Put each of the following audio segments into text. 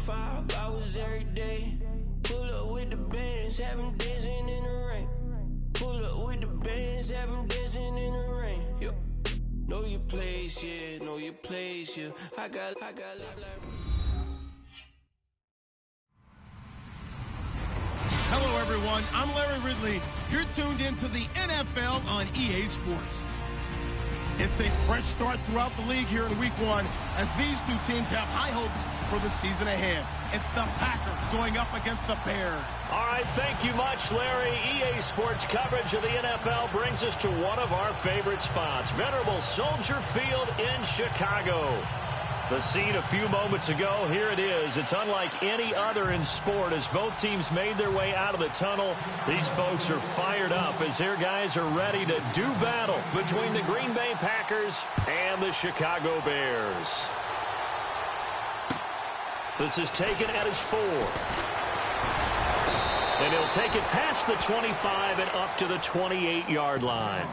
5 hours every day. Pull up with the bands, have them dancing in the rain. Pull up with the bands, have them dancing in the rain. Yo. Know your place, yeah, know your place, yeah. I got look like... Hello, everyone. I'm Larry Ridley. You're tuned into the NFL on EA Sports. It's a fresh start throughout the league here in Week 1 as these two teams have high hopes for the season ahead. It's the Packers going up against the Bears. All right, thank you much, Larry. EA Sports coverage of the NFL brings us to one of our favorite spots, venerable Soldier Field in Chicago. The scene a few moments ago, here it is. It's unlike any other in sport as both teams made their way out of the tunnel. These folks are fired up as their guys are ready to do battle between the Green Bay Packers and the Chicago Bears. This is taken at his 4. And he'll take it past the 25 and up to the 28-yard line.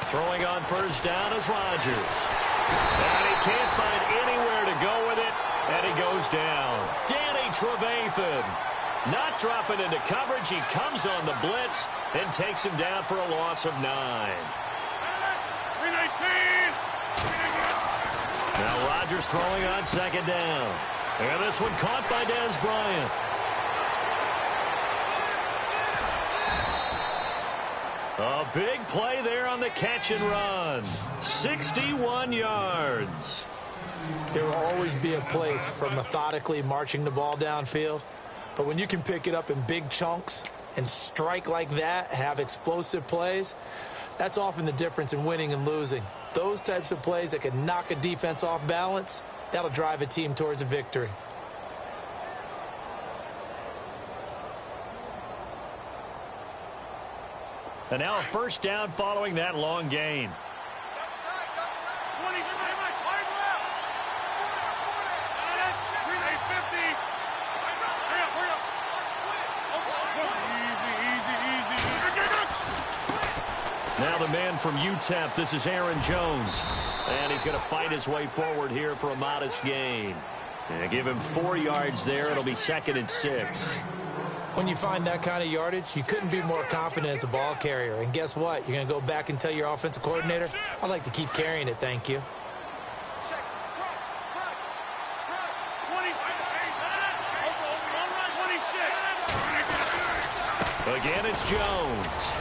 Throwing on first down is Rodgers. And he can't find anywhere to go with it, and he goes down. Danny Trevathan not dropping into coverage. He comes on the blitz and takes him down for a loss of 9. Now Rodgers throwing on second down. And this one caught by Dez Bryant. A big play there on the catch and run. 61 yards. There will always be a place for methodically marching the ball downfield. But when you can pick it up in big chunks and strike like that, have explosive plays, that's often the difference in winning and losing. Those types of plays that can knock a defense off balance, that'll drive a team towards a victory. And now a first down following that long gain. Now the man from UTEP, this is Aaron Jones. And he's going to fight his way forward here for a modest gain. And give him 4 yards there. It'll be 2nd and 6. When you find that kind of yardage, you couldn't be more confident as a ball carrier. And guess what? You're going to go back and tell your offensive coordinator, I'd like to keep carrying it, thank you. Again, it's Jones.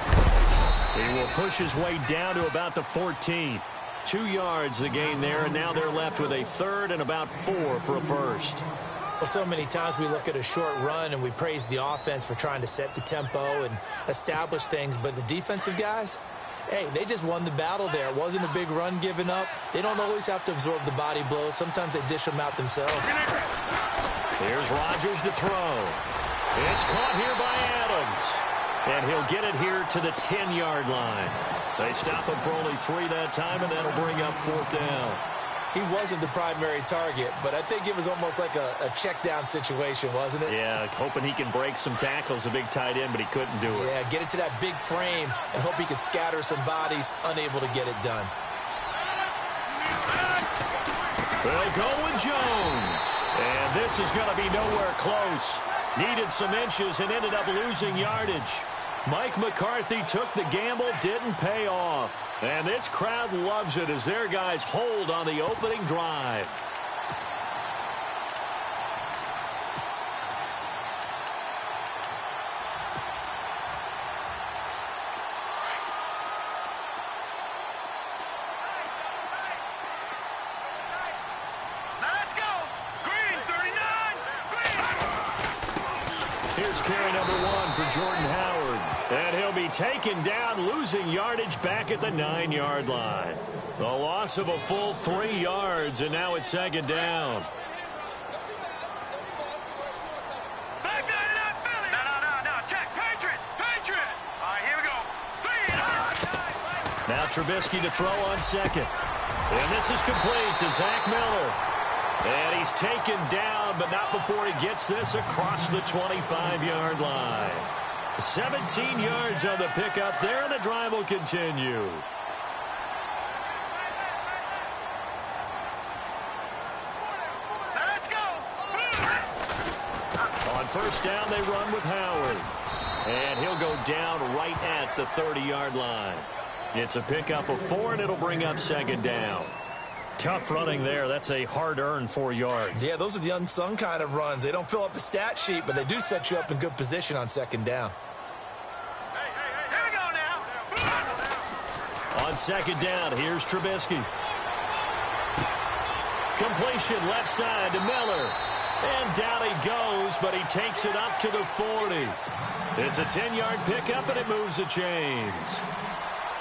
He will push his way down to about the 14. 2 yards the gain there, and now they're left with a 3rd and about 4 for a first. Well, so many times we look at a short run and we praise the offense for trying to set the tempo and establish things, but the defensive guys, hey, they just won the battle there. It wasn't a big run given up. They don't always have to absorb the body blows. Sometimes they dish them out themselves. Here's Rodgers to throw. It's caught here by Adams. And he'll get it here to the 10-yard line. They stop him for only 3 that time, and that'll bring up 4th down. he wasn't the primary target, but I think it was almost like a check down situation, wasn't it? Yeah, hoping he can break some tackles, a big tight end, but he couldn't do it. Yeah, get it to that big frame and hope he could scatter some bodies, unable to get it done. They'll go with Jones. And this is going to be nowhere close. Needed some inches and ended up losing yardage. Mike McCarthy took the gamble, didn't pay off. And this crowd loves it as their guys hold on the opening drive. Let's go! Green, 39! Green! Here's carry number 1 for Jordan Howard. And he'll be taken down, losing yardage back at the 9-yard line. The loss of a full 3 yards, and now it's second down. Back down to that Philly! No, check, Patriot! All right, here we go. Now Trubisky to throw on second. And this is complete to Zach Miller. And he's taken down, but not before he gets this across the 25-yard line. 17 yards on the pickup there, and the drive will continue. Let's go! On first down, they run with Howard. And he'll go down right at the 30-yard line. It's a pickup of 4, and it'll bring up second down. Tough running there. That's a hard-earned 4 yards. Yeah, those are the unsung kind of runs. They don't fill up the stat sheet, but they do set you up in good position on second down. Here we go now! On second down, here's Trubisky. Completion left side to Miller. And down he goes, but he takes it up to the 40. It's a 10-yard pickup, and it moves the chains.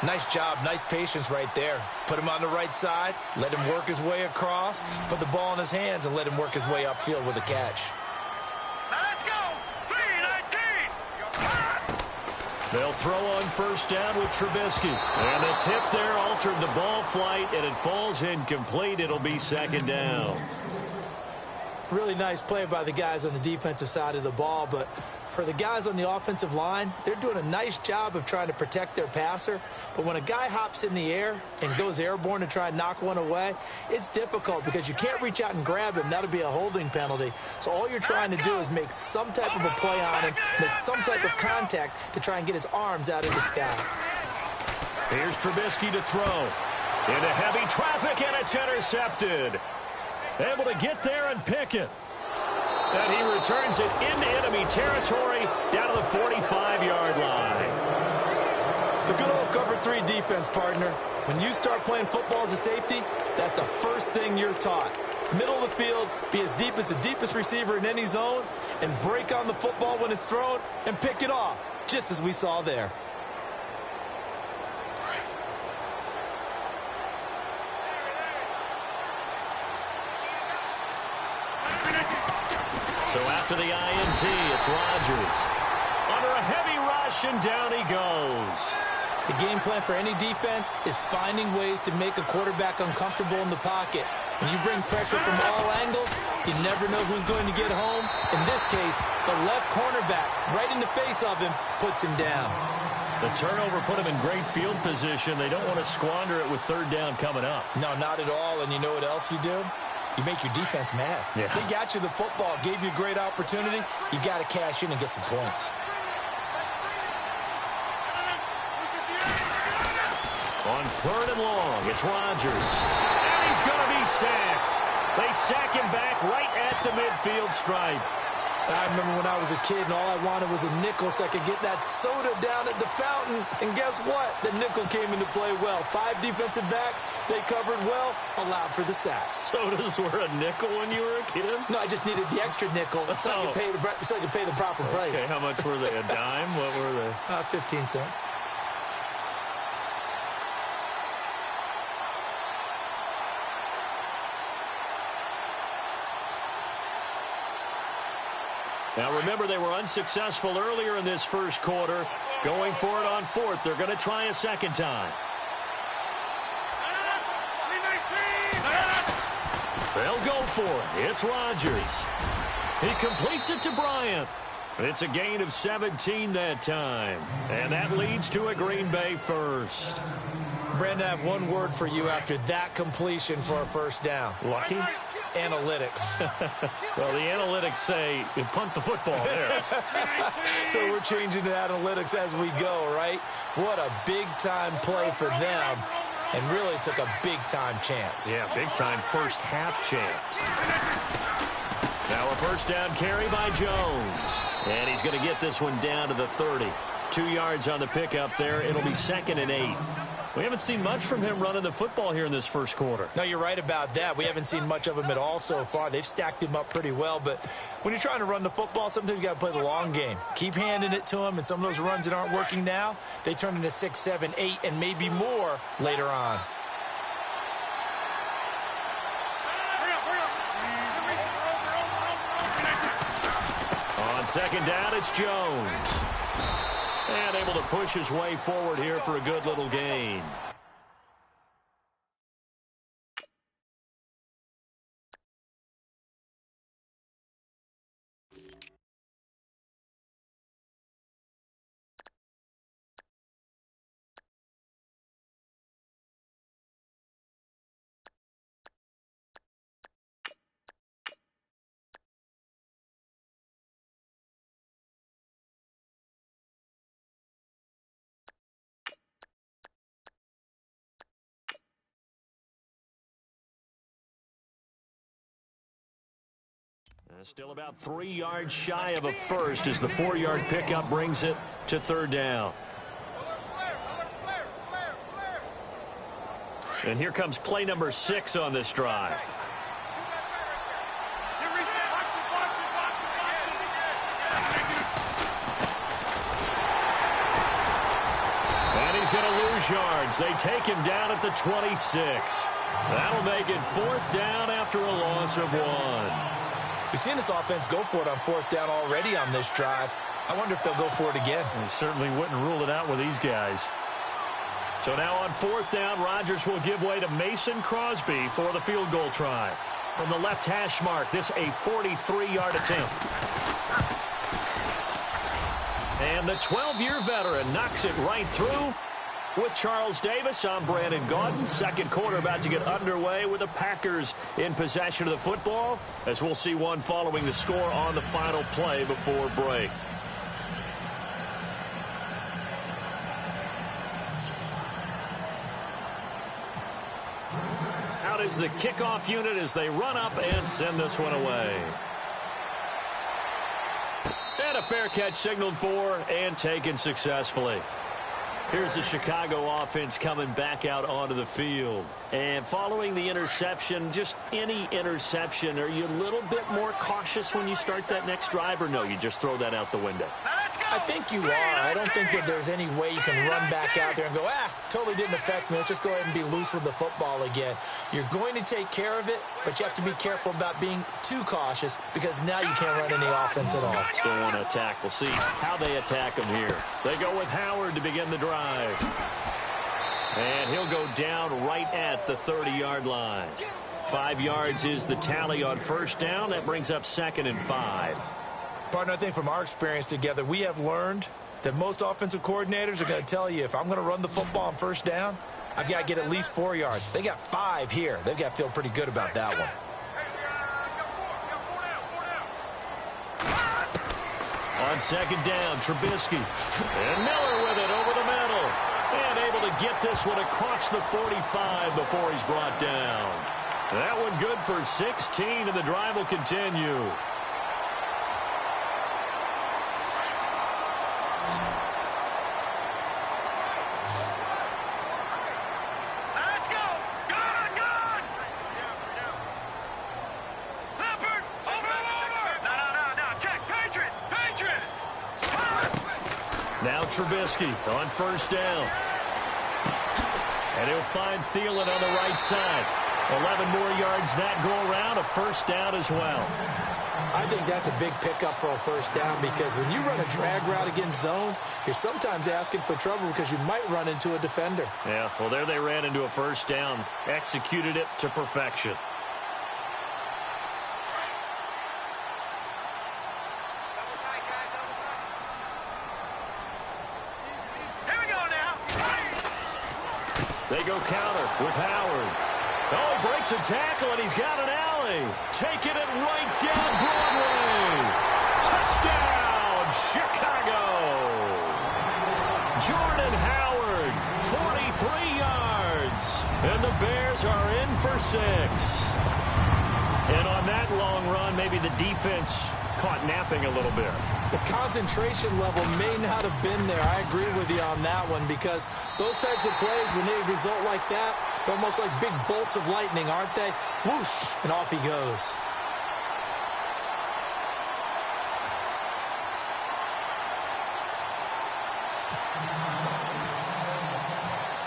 Nice job, nice patience right there. Put him on the right side, let him work his way across, put the ball in his hands, and let him work his way upfield with a catch. Let's go! 3-19! They'll throw on first down with Trubisky. And the tip there altered the ball flight, and it falls incomplete. It'll be second down. Really nice play by the guys on the defensive side of the ball, but for the guys on the offensive line, they're doing a nice job of trying to protect their passer. But when a guy hops in the air and goes airborne to try and knock one away, it's difficult because you can't reach out and grab him. That'll be a holding penalty. So all you're trying to do is make some type of a play on him, make some type of contact to try and get his arms out of the sky. Here's Trubisky to throw. Into heavy traffic, and it's intercepted. Able to get there and pick it. And he returns it into enemy territory down to the 45-yard line. The good old cover 3 defense, partner. When you start playing football as a safety, that's the first thing you're taught. Middle of the field, be as deep as the deepest receiver in any zone, and break on the football when it's thrown and pick it off, just as we saw there. So after the INT, it's Rodgers. Under a heavy rush, and down he goes. The game plan for any defense is finding ways to make a quarterback uncomfortable in the pocket. When you bring pressure from all angles, you never know who's going to get home. In this case, the left cornerback, right in the face of him, puts him down. The turnover put him in great field position. They don't want to squander it with third down coming up. No, not at all. And you know what else you do? You make your defense mad. Yeah. They got you the football, gave you a great opportunity. You got to cash in and get some points. On third and long, it's Rodgers. And he's going to be sacked. They sack him back right at the midfield stripe. I remember when I was a kid and all I wanted was a nickel so I could get that soda down at the fountain. And guess what? The nickel came into play well. 5 defensive backs, they covered well, allowed for the sacks. Sodas were a nickel when you were a kid? No, I just needed the extra nickel so I could pay the proper price. Okay, how much were they? A dime? What were they? 15 cents. Now, remember, they were unsuccessful earlier in this first quarter. Going for it on fourth. They're going to try a second time. They'll go for it. It's Rodgers. He completes it to Bryant. It's a gain of 17 that time. And that leads to a Green Bay first. Brandon, I have one word for you after that completion for a first down. Lucky? Analytics. Well, the analytics say you punt the football there. So we're changing to analytics as we go, right? What a big-time play for them, and really took a big-time chance. Yeah, big-time first half chance. Now a first down carry by Jones. And he's going to get this one down to the 30. 2 yards on the pickup there. It'll be 2nd and 8. We haven't seen much from him running the football here in this first quarter. No, you're right about that. We haven't seen much of him at all so far. They've stacked him up pretty well, but when you're trying to run the football, sometimes you got to play the long game. Keep handing it to him, and some of those runs that aren't working now, they turn into 6, 7, 8, and maybe more later on. On second down, it's Jones. And able to push his way forward here for a good little gain. Still about 3 yards shy of a first as the 4-yard pickup brings it to third down. And here comes play number 6 on this drive. And he's going to lose yards. They take him down at the 26. That'll make it 4th down after a loss of 1. We've seen this offense go for it on 4th down already on this drive. I wonder if they'll go for it again. They certainly wouldn't rule it out with these guys. So now on 4th down, Rodgers will give way to Mason Crosby for the field goal try. From the left hash mark, this a 43-yard attempt. And the 12-year veteran knocks it right through. With Charles Davis, I'm Brandon Gaudin. Second quarter about to get underway with the Packers in possession of the football, as we'll see one following the score on the final play before break. Out is the kickoff unit as they run up and send this one away. And a fair catch signaled for and taken successfully. Here's the Chicago offense coming back out onto the field. And following the interception, just any interception, are you a little bit more cautious when you start that next drive, or no, you just throw that out the window? I think you are. I don't think that there's any way you can run back out there and go, totally didn't affect me. Let's just go ahead and be loose with the football again. You're going to take care of it, but you have to be careful about being too cautious because now you can't run any offense at all. Still want to attack. We'll see how they attack them here. They go with Howard to begin the drive. And he'll go down right at the 30-yard line. 5 yards is the tally on first down. That brings up 2nd and 5. Partner, I think from our experience together, we have learned that most offensive coordinators are going to tell you, if I'm going to run the football on first down, I've got to get at least 4 yards. They got 5 here. They've got to feel pretty good about that one. On second down, Trubisky. And Miller with it over the middle. And able to get this one across the 45 before he's brought down. That one good for 16, and the drive will continue. Now Trubisky on first down. And he'll find Thielen on the right side. 11 more yards that go around, a first down as well. I think that's a big pickup for a first down because when you run a drag route against zone, you're sometimes asking for trouble because you might run into a defender. Yeah, well, there they ran into a first down, executed it to perfection. They go counter with Howard. Oh, he breaks a tackle, and he's got an alley. Taking it right down Broadway. Touchdown, Chicago. Jordan Howard, 43 yards. And the Bears are in for 6. And on that long run, maybe the defense caught napping a little bit. The concentration level may not have been there. I agree with you on that one, because those types of plays, when they result like that, they're almost like big bolts of lightning, aren't they? Whoosh, and off he goes.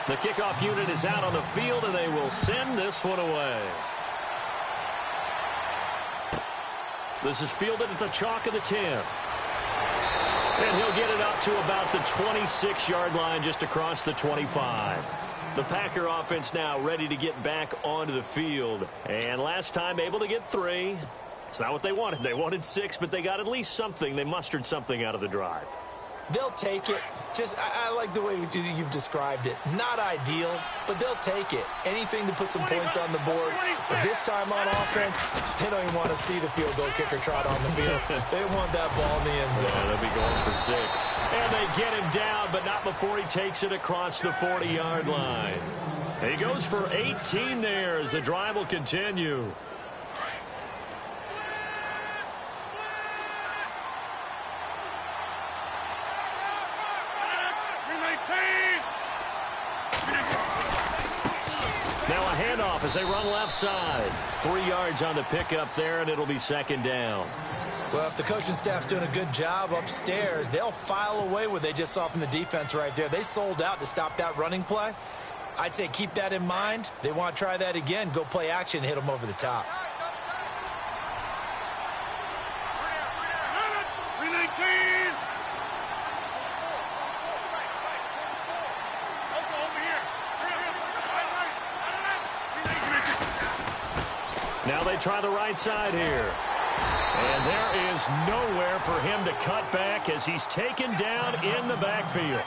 The kickoff unit is out on the field, and they will send this one away. This is fielded at the chalk of the 10. And he'll get it up to about the 26-yard line, just across the 25. The Packer offense now ready to get back onto the field. And last time able to get 3. It's not what they wanted. They wanted 6, but they got at least something. They mustered something out of the drive. They'll take it. I like the way you've described it. Not ideal, but they'll take it. Anything to put some points on the board. But this time on offense, they don't even want to see the field goal kicker trot on the field. They want that ball in the end zone. Yeah, they'll be going for 6. And they get him down, but not before he takes it across the 40-yard line. He goes for 18 there as the drive will continue. Now a handoff as they run left side. 3 yards on the pickup there, and it'll be 2nd down. Well, if the coaching staff's doing a good job upstairs, they'll file away what they just saw from the defense right there. They sold out to stop that running play. I'd say keep that in mind. They want to try that again. Go play action, hit them over the top. 319. Now they try the right side here. And there is nowhere for him to cut back as he's taken down in the backfield.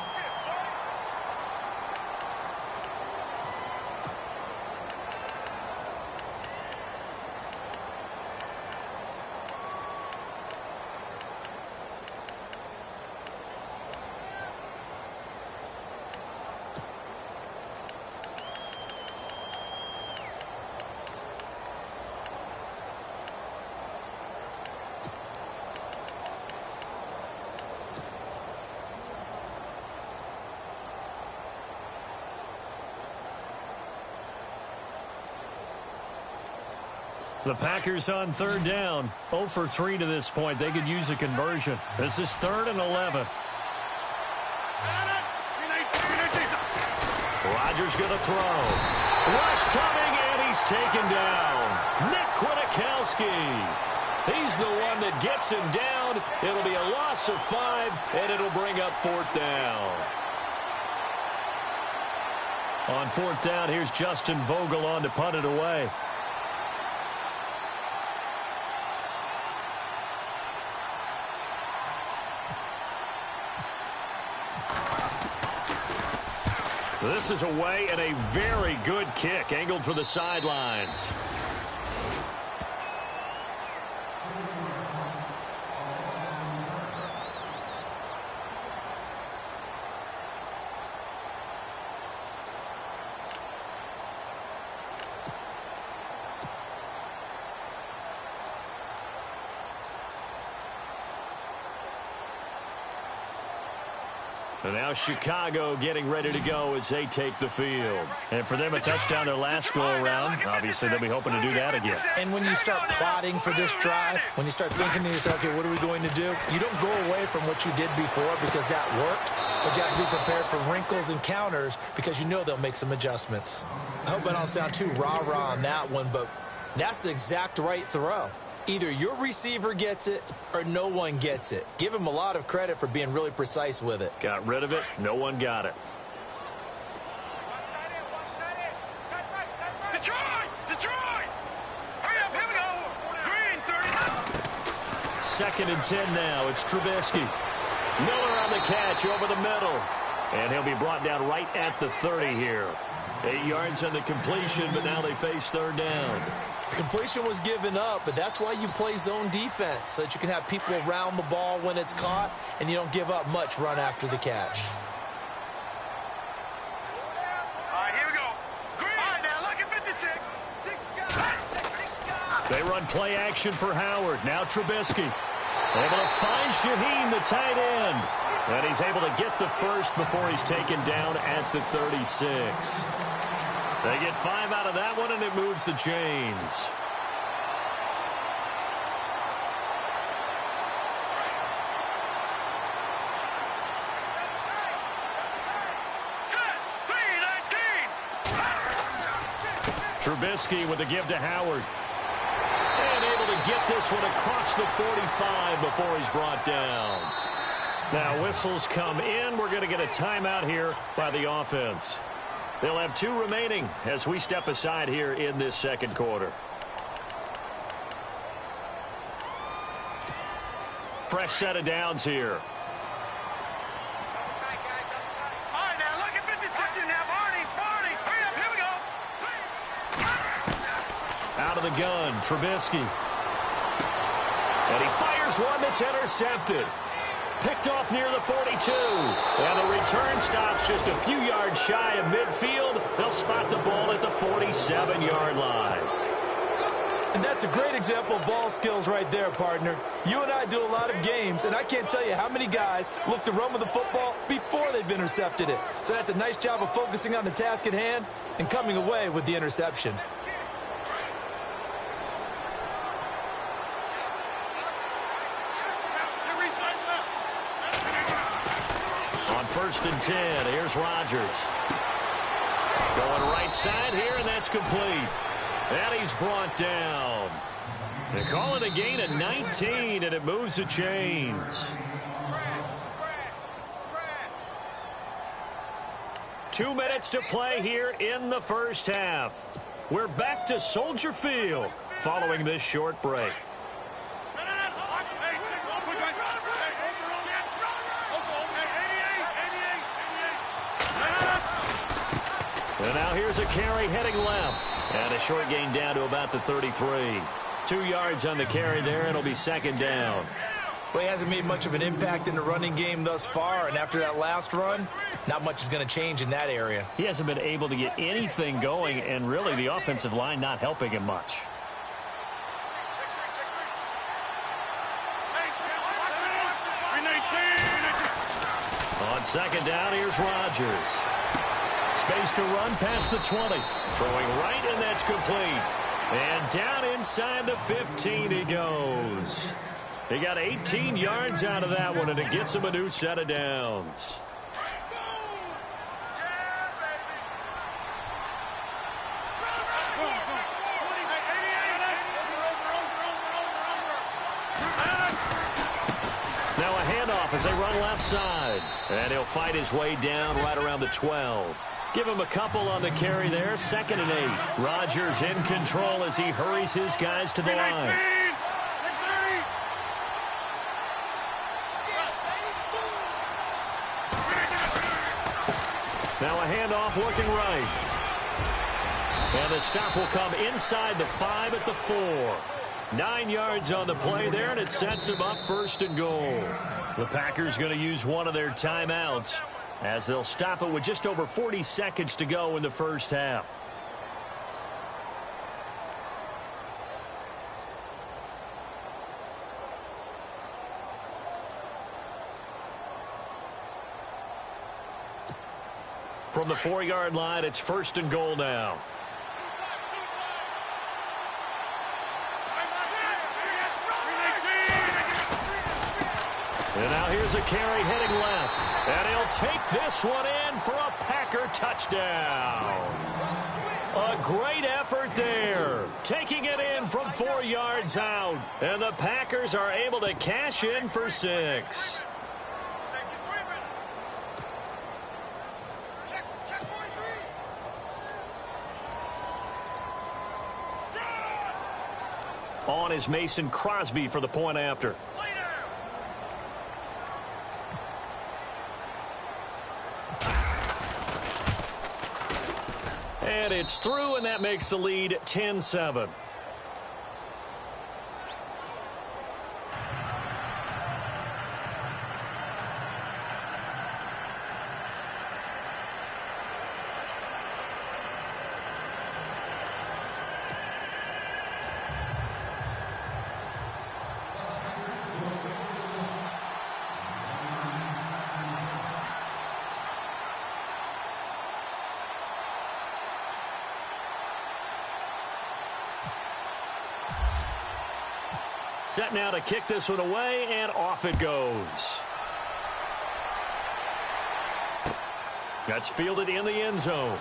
The Packers on 3rd down. 0 for 3 to this point. They could use a conversion. This is 3rd and 11. Rodgers going to throw. Rush coming, and he's taken down. Nick Kwiatkowski. He's the one that gets him down. It'll be a loss of 5, and it'll bring up 4th down. On 4th down, here's Justin Vogel on to punt it away. This is away, and a very good kick angled for the sidelines. And now Chicago getting ready to go as they take the field. And for them, a touchdown their last go-around. Obviously, they'll be hoping to do that again. And when you start plotting for this drive, when you start thinking to yourself, okay, what are we going to do? You don't go away from what you did before because that worked, but you have to be prepared for wrinkles and counters because you know they'll make some adjustments. I hope I don't sound too rah-rah on that one, but that's the exact right throw. Either your receiver gets it or no one gets it. Give him a lot of credit for being really precise with it. Got rid of it. No one got it. Detroit! Detroit! Hurry up, here we go! Green, 30. 2nd and 10 now. It's Trubisky. Miller on the catch over the middle. And he'll be brought down right at the 30 here. 8 yards on the completion, but now they face third down. The completion was given up, but that's why you play zone defense, so that you can have people around the ball when it's caught, and you don't give up much run after the catch. All right, here we go. Green. All right, now look at 56. They run play action for Howard. Now Trubisky. Able to find Shaheen, the tight end. And he's able to get the first before he's taken down at the 36. They get 5 out of that one, and it moves the chains. Trubisky with the give to Howard. And able to get this one across the 45 before he's brought down. Now whistles come in. We're going to get a timeout here by the offense. They'll have 2 remaining as we step aside here in this second quarter. Fresh set of downs here. All right, now look at 56 now. Barney, hurry up, here we go. Out of the gun, Trubisky. And he fires one that's intercepted. Picked off near the 42. And the return stops just a few yards shy of midfield. They'll spot the ball at the 47-yard line. And that's a great example of ball skills right there, partner. You and I do a lot of games, and I can't tell you how many guys look to run with the football before they've intercepted it. So that's a nice job of focusing on the task at hand and coming away with the interception. First and 10. Here's Rodgers. Going right side here, and that's complete. And he's brought down. They call it a gain of 19, and it moves the chains. 2 minutes to play here in the first half. We're back to Soldier Field following this short break. And now here's a carry heading left. And a short gain down to about the 33. 2 yards on the carry there. It'll be second down. Well, he hasn't made much of an impact in the running game thus far. And after that last run, not much is going to change in that area. He hasn't been able to get anything going. And really the offensive line not helping him much. On second down, here's Rodgers. Space to run past the 20. Throwing right, and that's complete. And down inside the 15 he goes. He got 18 yards out of that one, and it gets him a new set of downs. Now a handoff as they run left side. And he'll fight his way down right around the 12. Give him a couple on the carry there. 2nd and 8. Rodgers in control as he hurries his guys to the line. Now a handoff looking right. And the stop will come inside the 5 at the 4. 9 yards on the play there, and it sets him up 1st and goal. The Packers going to use one of their timeouts, as they'll stop it with just over 40 seconds to go in the first half. From the 4-yard line, it's 1st and goal now. And now here's a carry heading left. And he'll take this one in for a Packer touchdown. A great effort there. Taking it in from 4 yards out. And the Packers are able to cash in for 6. On is Mason Crosby for the point after. And it's through, and that makes the lead 10-7. Set now to kick this one away, and off it goes. That's fielded in the end zone.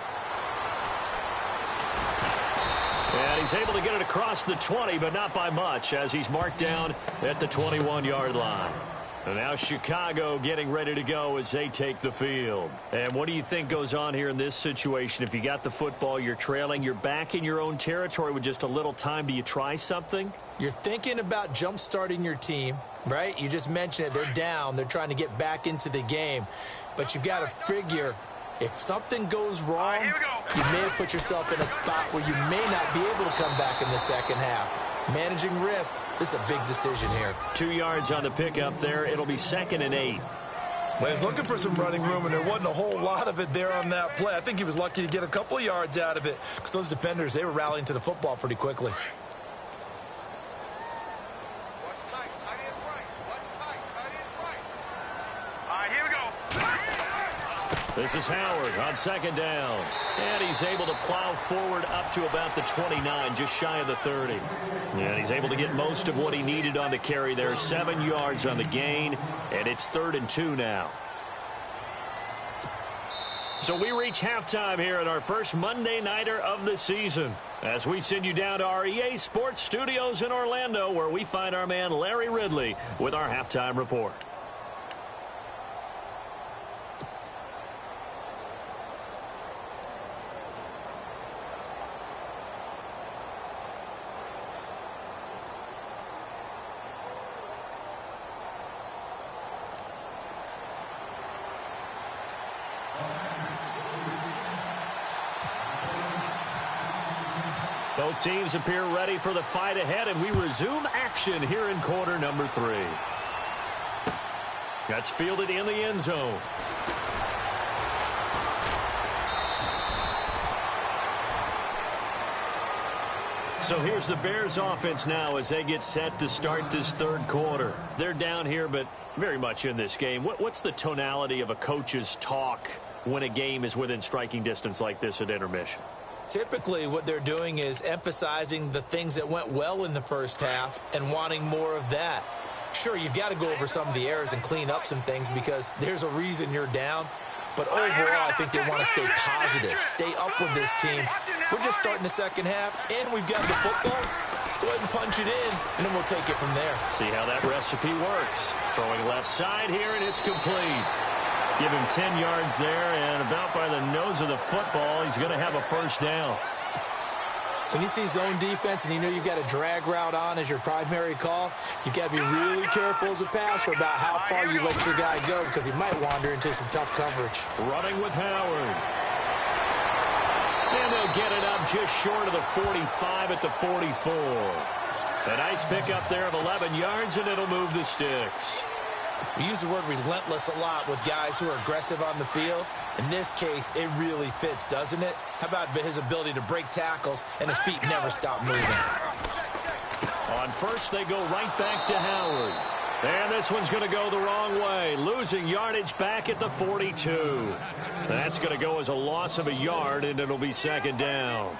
And he's able to get it across the 20, but not by much, as he's marked down at the 21-yard line. And now Chicago getting ready to go as they take the field. And what do you think goes on here in this situation? If you got the football, you're trailing, you're back in your own territory with just a little time. Do you try something? You're thinking about jump-starting your team, right? You just mentioned it. They're down. They're trying to get back into the game. But you've got to figure, if something goes wrong, you may have put yourself in a spot where you may not be able to come back in the second half. Managing risk, this is a big decision here. 2 yards on the pickup there. It'll be 2nd and 8. Well, he's looking for some running room, and there wasn't a whole lot of it there on that play. I think he was lucky to get a couple of yards out of it, because those defenders, they were rallying to the football pretty quickly. This is Howard on 2nd down. And he's able to plow forward up to about the 29, just shy of the 30. And he's able to get most of what he needed on the carry there. 7 yards on the gain, and it's 3rd and 2 now. So we reach halftime here at our first Monday Nighter of the season, as we send you down to our EA Sports Studios in Orlando, where we find our man Larry Ridley with our halftime report. Both teams appear ready for the fight ahead, and we resume action here in quarter number 3. That's fielded in the end zone. So here's the Bears offense now as they get set to start this 3rd quarter. They're down here, but very much in this game. What's the tonality of a coach's talk when a game is within striking distance like this at intermission? Typically, what they're doing is emphasizing the things that went well in the first half and wanting more of that. Sure, you've got to go over some of the errors and clean up some things because there's a reason you're down. But overall, I think they want to stay positive, stay up with this team. We're just starting the second half, and we've got the football. Let's go ahead and punch it in, and then we'll take it from there. See how that recipe works. Throwing left side here, and it's complete. Give him 10 yards there, and about by the nose of the football, he's going to have a first down. When you see zone defense and you know you've got a drag route on as your primary call, you've got to be really careful as a passer about how far you let your guy go because he might wander into some tough coverage. Running with Howard. And they'll get it up just short of the 45 at the 44. A nice pickup there of 11 yards, and it'll move the sticks. We use the word relentless a lot with guys who are aggressive on the field. In this case, it really fits, doesn't it? How about his ability to break tackles and his feet never stop moving? On first, they go right back to Howard. And this one's going to go the wrong way, losing yardage back at the 42. That's going to go as a loss of a yard, and it'll be 2nd down.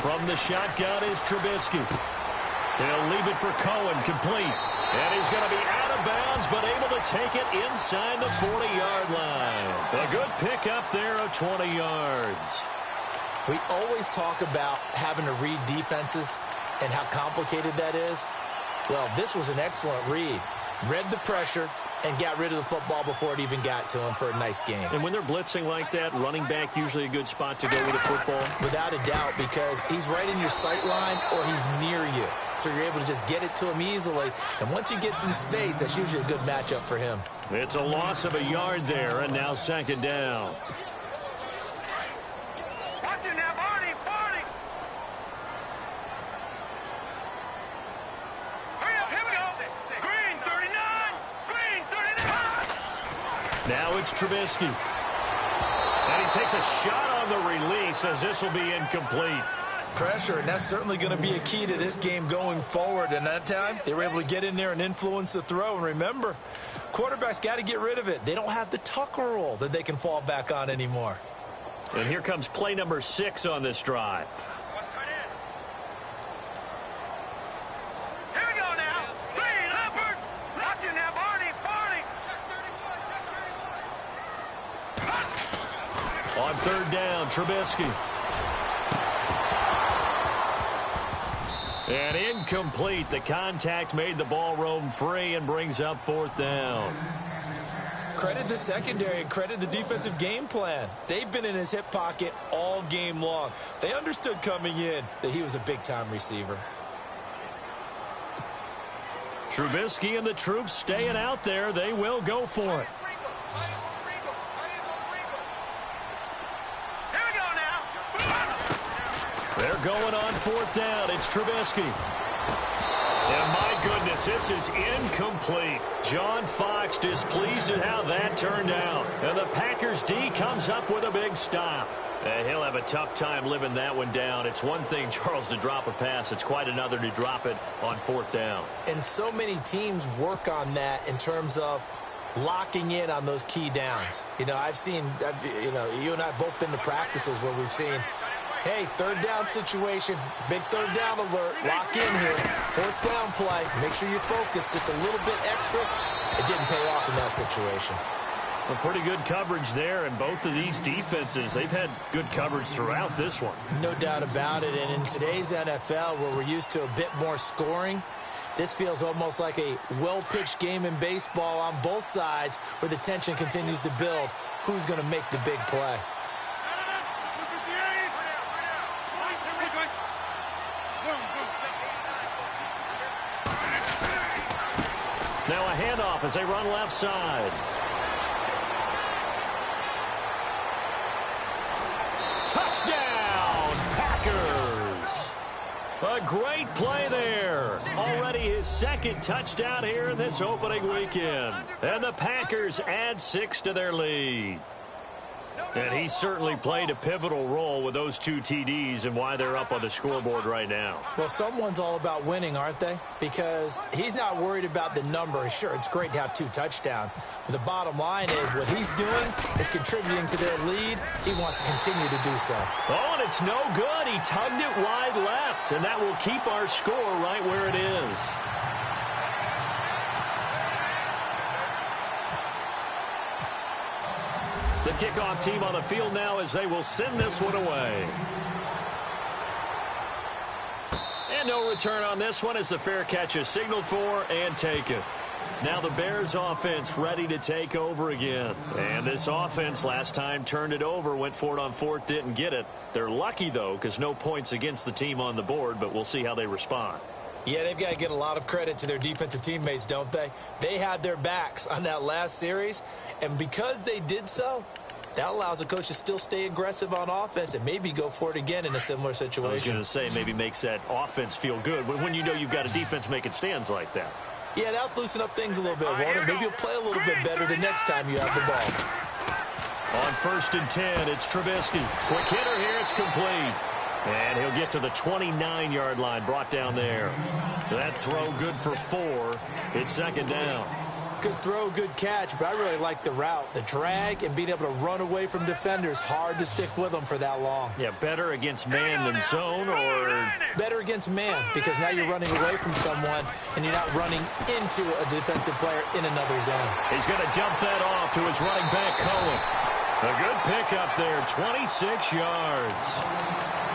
From the shotgun is Trubisky. He'll leave it for Cohen, complete. And he's going to be out of bounds, but able to take it inside the 40-yard line. A good pickup there of 20 yards. We always talk about having to read defenses and how complicated that is. Well, this was an excellent read. Read the pressure, and got rid of the football before it even got to him for a nice game. And when they're blitzing like that, running back usually a good spot to go with the football? Without a doubt, because he's right in your sight line or he's near you. So you're able to just get it to him easily. And once he gets in space, that's usually a good matchup for him. It's a loss of a yard there, and now second down. Watch it now, Barney, Barney. Hurry up, here we go. Green 39, Green 39. Now it's Trubisky. And he takes a shot on the release as this will be incomplete. Pressure, and that's certainly going to be a key to this game going forward. And that time, they were able to get in there and influence the throw. And remember, quarterbacks got to get rid of it. They don't have the tucker roll that they can fall back on anymore. And here comes play number 6 on this drive. Here we go now. Green, Leopard. Watch it now, Barney, Barney. On third down, Trubisky. And incomplete. The contact made the ball roam free and brings up fourth down. Credit the secondary and credit the defensive game plan. They've been in his hip pocket all game long. They understood coming in that he was a big-time receiver. Trubisky and the troops staying out there. They will go for it. Here we go now. They're going on fourth down. It's Trubisky. And my goodness, this is incomplete. John Fox displeased at how that turned out. And the Packers D comes up with a big stop. He'll have a tough time living that one down. It's one thing, Charles, to drop a pass. It's quite another to drop it on fourth down. And so many teams work on that in terms of locking in on those key downs. You know, you and I have both been to practices where we've seen, hey, third down situation, big third down alert, lock in here, fourth down play, make sure you focus just a little bit extra. It didn't pay off in that situation. Well, pretty good coverage there, and both of these defenses, they've had good coverage throughout this one. No doubt about it, and in today's NFL, where we're used to a bit more scoring, this feels almost like a well-pitched game in baseball on both sides where the tension continues to build. Who's going to make the big play? Now a handoff as they run left side. Touchdown, Packers! A great play there. Already his second touchdown here in this opening weekend. And the Packers add 6 to their lead. And he certainly played a pivotal role with those 2 TDs and why they're up on the scoreboard right now. Well, someone's all about winning, aren't they? Because he's not worried about the number. Sure, it's great to have 2 touchdowns. But the bottom line is what he's doing is contributing to their lead. He wants to continue to do so. Oh, and it's no good. He tugged it wide left, and that will keep our score right where it is. The kickoff team on the field now as they will send this one away. And no return on this one as the fair catch is signaled for and taken. Now the Bears offense ready to take over again. And this offense last time turned it over, went for it on fourth, didn't get it. They're lucky, though, because no points against the team on the board, but we'll see how they respond. Yeah, they've got to get a lot of credit to their defensive teammates, don't they? They had their backs on that last series, and because they did so, that allows the coach to still stay aggressive on offense and maybe go for it again in a similar situation. I was going to say maybe makes that offense feel good when you know you've got a defense making stands like that. Yeah, that'll loosen up things a little bit, won't it? Maybe you'll play a little bit better the next time you have the ball. On 1st and 10, it's Trubisky. Quick hitter here, it's complete. And he'll get to the 29-yard line, brought down there. That throw good for 4. It's second down. Good throw, good catch, but I really like the route. The drag and being able to run away from defenders, hard to stick with them for that long. Yeah, better against man than zone, or? Better against man, because now you're running away from someone and you're not running into a defensive player in another zone. He's going to dump that off to his running back, Cohen. A good pickup there, 26 yards.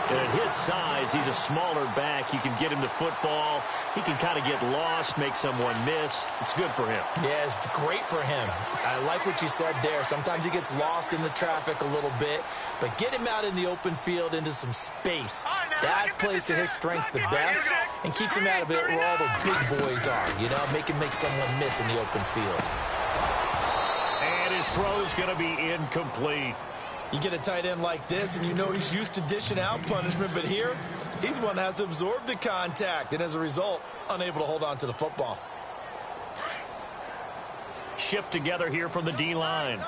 And at his size, he's a smaller back. You can get him to football. He can kind of get lost, make someone miss. It's good for him. Yeah, it's great for him. I like what you said there. Sometimes he gets lost in the traffic a little bit, but get him out in the open field into some space. That plays to his strengths the best and keeps him out of it where all the big boys are, you know, make someone miss in the open field. And his throw's going to be incomplete. You get a tight end like this, and you know he's used to dishing out punishment, but here, he's one that has to absorb the contact, and as a result, unable to hold on to the football. Shift together here from the D-line.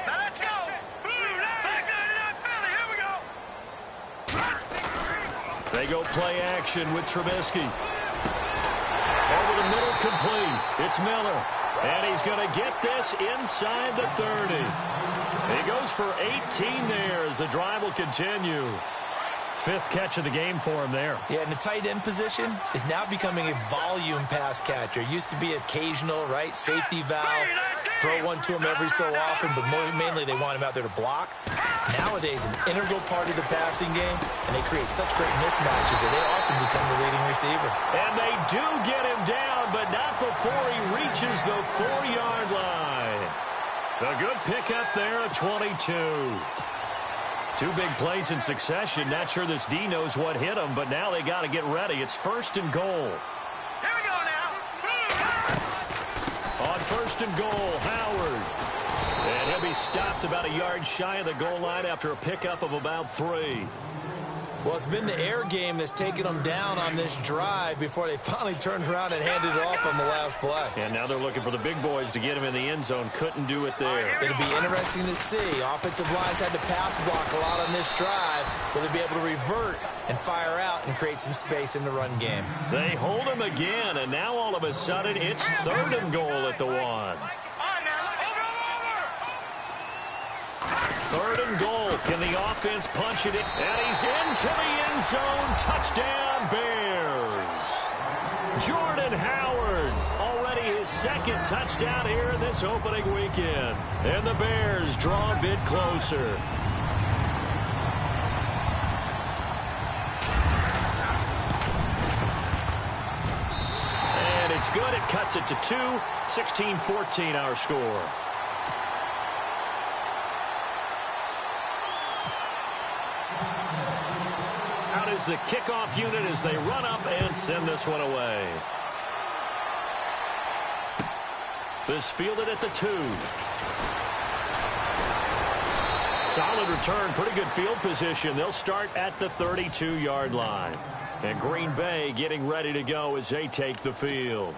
Let's go. Here we go. They go play action with Trubisky. Over the middle, complete. It's Miller. And he's going to get this inside the 30. He goes for 18 there as the drive will continue. 5th catch of the game for him there. Yeah, and the tight end position is now becoming a volume pass catcher. Used to be occasional, right? Safety valve. Throw one to him every so often, but mainly they want him out there to block. Nowadays, an integral part of the passing game, and they create such great mismatches that they often become the leading receiver. And they do get him down, but not before he reaches the 4-yard line. A good pickup there of 22. 2 big plays in succession. Not sure this D knows what hit him, but now they got to get ready. It's 1st and goal. Here we go now. On 1st and goal, Howard. And he'll be stopped about a yard shy of the goal line after a pickup of about 3. Well, it's been the air game that's taken them down on this drive before they finally turned around and handed it off on the last play. And now they're looking for the big boys to get him in the end zone. Couldn't do it there. It'll be interesting to see. Offensive lines had to pass block a lot on this drive. Will they be able to revert and fire out and create some space in the run game? They hold him again, and now all of a sudden it's 3rd and goal at the 1. 3rd and goal. Can the offense punch it in? And he's into the end zone. Touchdown, Bears. Jordan Howard. Already his 2nd touchdown here in this opening weekend. And the Bears draw a bit closer. And it's good. It cuts it to 2. 16-14 our score. Is the kickoff unit as they run up and send this one away. This fielded at the 2. Solid return, pretty good field position. They'll start at the 32-yard line. And Green Bay getting ready to go as they take the field.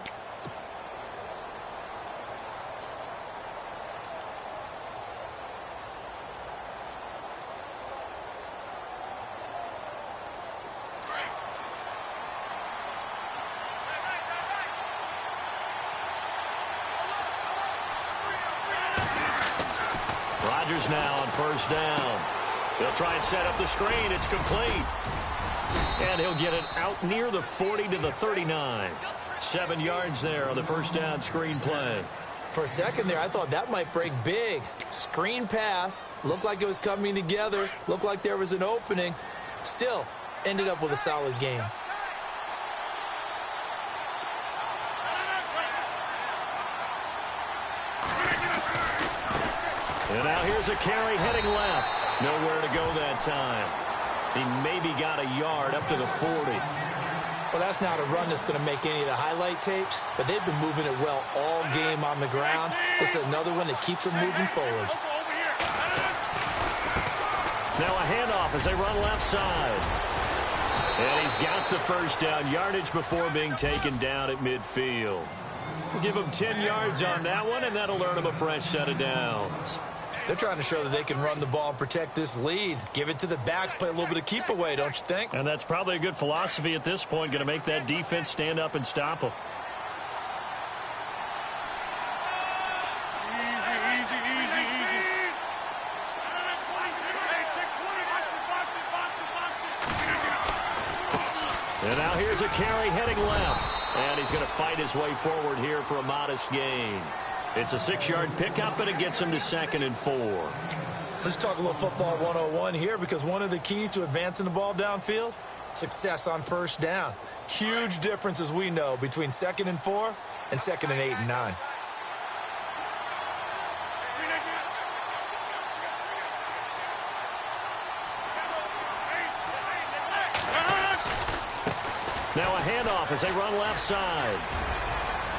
Rodgers now on 1st down. They'll try and set up the screen. It's complete. And he'll get it out near the 40 to the 39. 7 yards there on the 1st down screen play. For a second there, I thought that might break big. Screen pass. Looked like it was coming together. Looked like there was an opening. Still, ended up with a solid game. And now here's a carry heading left. Nowhere to go that time. He maybe got a yard up to the 40. Well, that's not a run that's going to make any of the highlight tapes, but they've been moving it well all game on the ground. This is another one that keeps them moving forward. Now a handoff as they run left side. And he's got the 1st down yardage before being taken down at midfield. We'll give him 10 yards on that one, and that'll earn him a fresh set of downs. They're trying to show that they can run the ball and protect this lead. Give it to the backs, play a little bit of keep away, don't you think? And that's probably a good philosophy at this point, going to make that defense stand up and stop them. And now here's a carry heading left. And he's going to fight his way forward here for a modest gain. It's a 6-yard pickup, and it gets him to 2nd and 4. Let's talk a little football 101 here, because one of the keys to advancing the ball downfield, success on first down. Huge difference, as we know, between 2nd and 4 and 2nd and 8 and 9. Now a handoff as they run left side.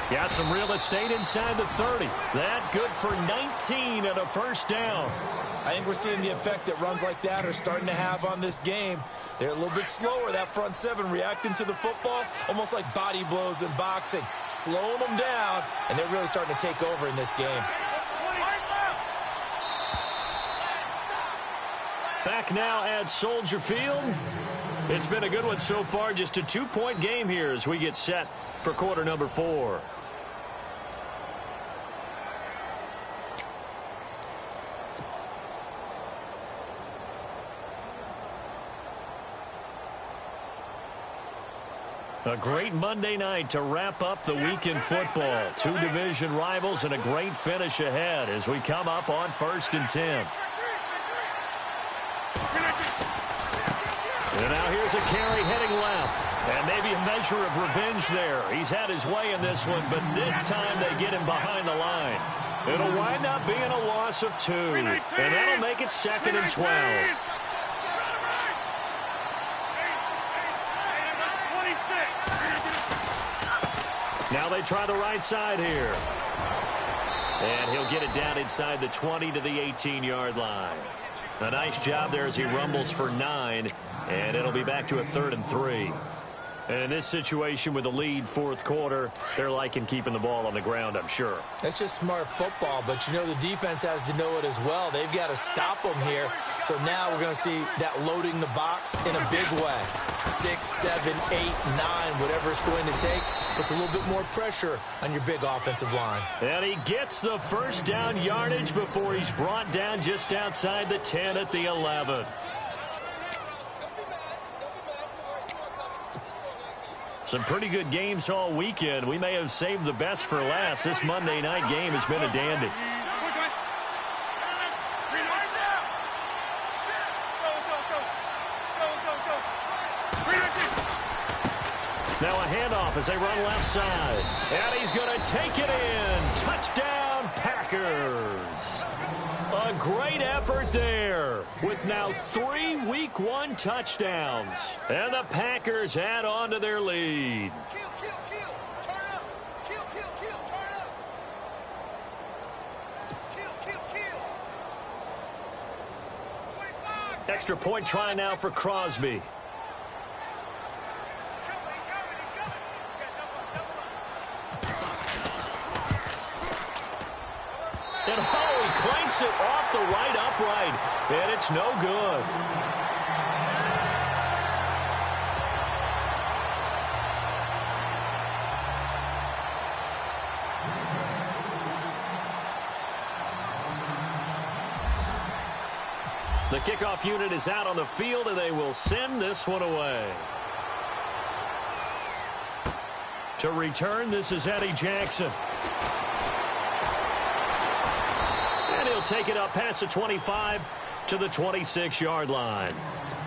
Got some real estate inside the 30. That good for 19 and a first down. I think we're seeing the effect that runs like that are starting to have on this game. They're a little bit slower, that front seven, reacting to the football, almost like body blows in boxing, slowing them down, and they're really starting to take over in this game. Back now at Soldier Field. It's been a good one so far, just a 2-point game here as we get set for quarter number 4. A great Monday night to wrap up the week in football. 2 division rivals and a great finish ahead as we come up on 1st and 10. And now here's a carry heading left. And maybe a measure of revenge there. He's had his way in this one, but this time they get him behind the line. It'll wind up being a loss of 2. And that'll make it 2nd and 12. Now they try the right side here. And he'll get it down inside the 20 to the 18-yard line. A nice job there as he rumbles for 9. And it'll be back to a 3rd and 3. And in this situation with the lead 4th quarter, they're liking keeping the ball on the ground, I'm sure. That's just smart football, but you know the defense has to know it as well. They've got to stop them here. So now we're going to see that loading the box in a big way. 6, 7, 8, 9, whatever it's going to take, puts a little bit more pressure on your big offensive line. And he gets the first down yardage before he's brought down just outside the 10 at the 11. Some pretty good games all weekend. We may have saved the best for last. This Monday night game has been a dandy. Now a handoff as they run left side. And he's going to take it in. Touchdown, Packers. A great effort there with now 3 Week 1 touchdowns. And the Packers add on to their lead. Extra point try now for Crosby. And he clanks it off the right upright, and it's no good. The kickoff unit is out on the field, and they will send this one away. To return, this is Eddie Jackson. He'll take it up past the 25 to the 26-yard line.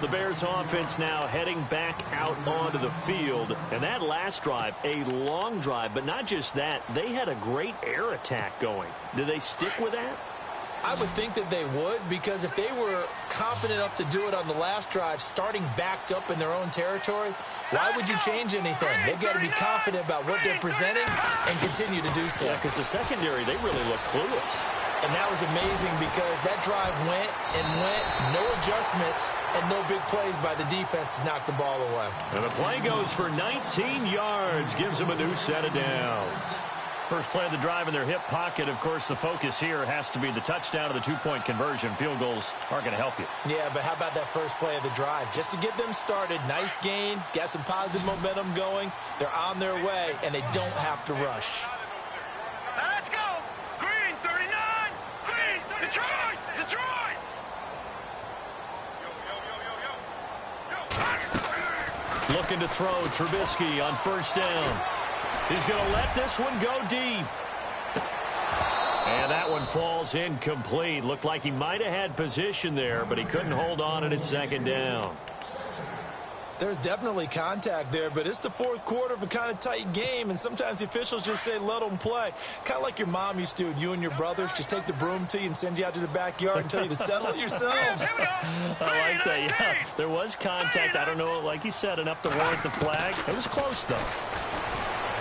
The Bears offense now heading back out onto the field. And that last drive, a long drive, but not just that, they had a great air attack going. Do they stick with that? I would think that they would, because if they were confident enough to do it on the last drive, starting backed up in their own territory, why would you change anything? They've got to be confident about what they're presenting and continue to do so. Yeah, because the secondary, they really look clueless. And that was amazing because that drive went and went, no adjustments, and no big plays by the defense to knock the ball away. And the play goes for 19 yards, gives them a new set of downs. First play of the drive in their hip pocket. Of course, the focus here has to be the touchdown of the 2-point conversion. Field goals aren't going to help you. Yeah, but how about that first play of the drive? Just to get them started, nice gain, got some positive momentum going. They're on their way, and they don't have to rush. Let's go! Green, 39! Green, Detroit! Detroit! Looking to throw, Trubisky on first down. He's going to let this one go deep. And that one falls incomplete. Looked like he might have had position there, but he couldn't hold on at second down. There's definitely contact there, but it's the fourth quarter of a kind of tight game, and sometimes the officials just say, let them play. Kind of like your mom used to with you and your brothers. Just take the broom to you and send you out to the backyard and tell you to settle it yourselves. I like that, yeah. There was contact. I don't know, like you said, enough to warrant the flag. It was close, though.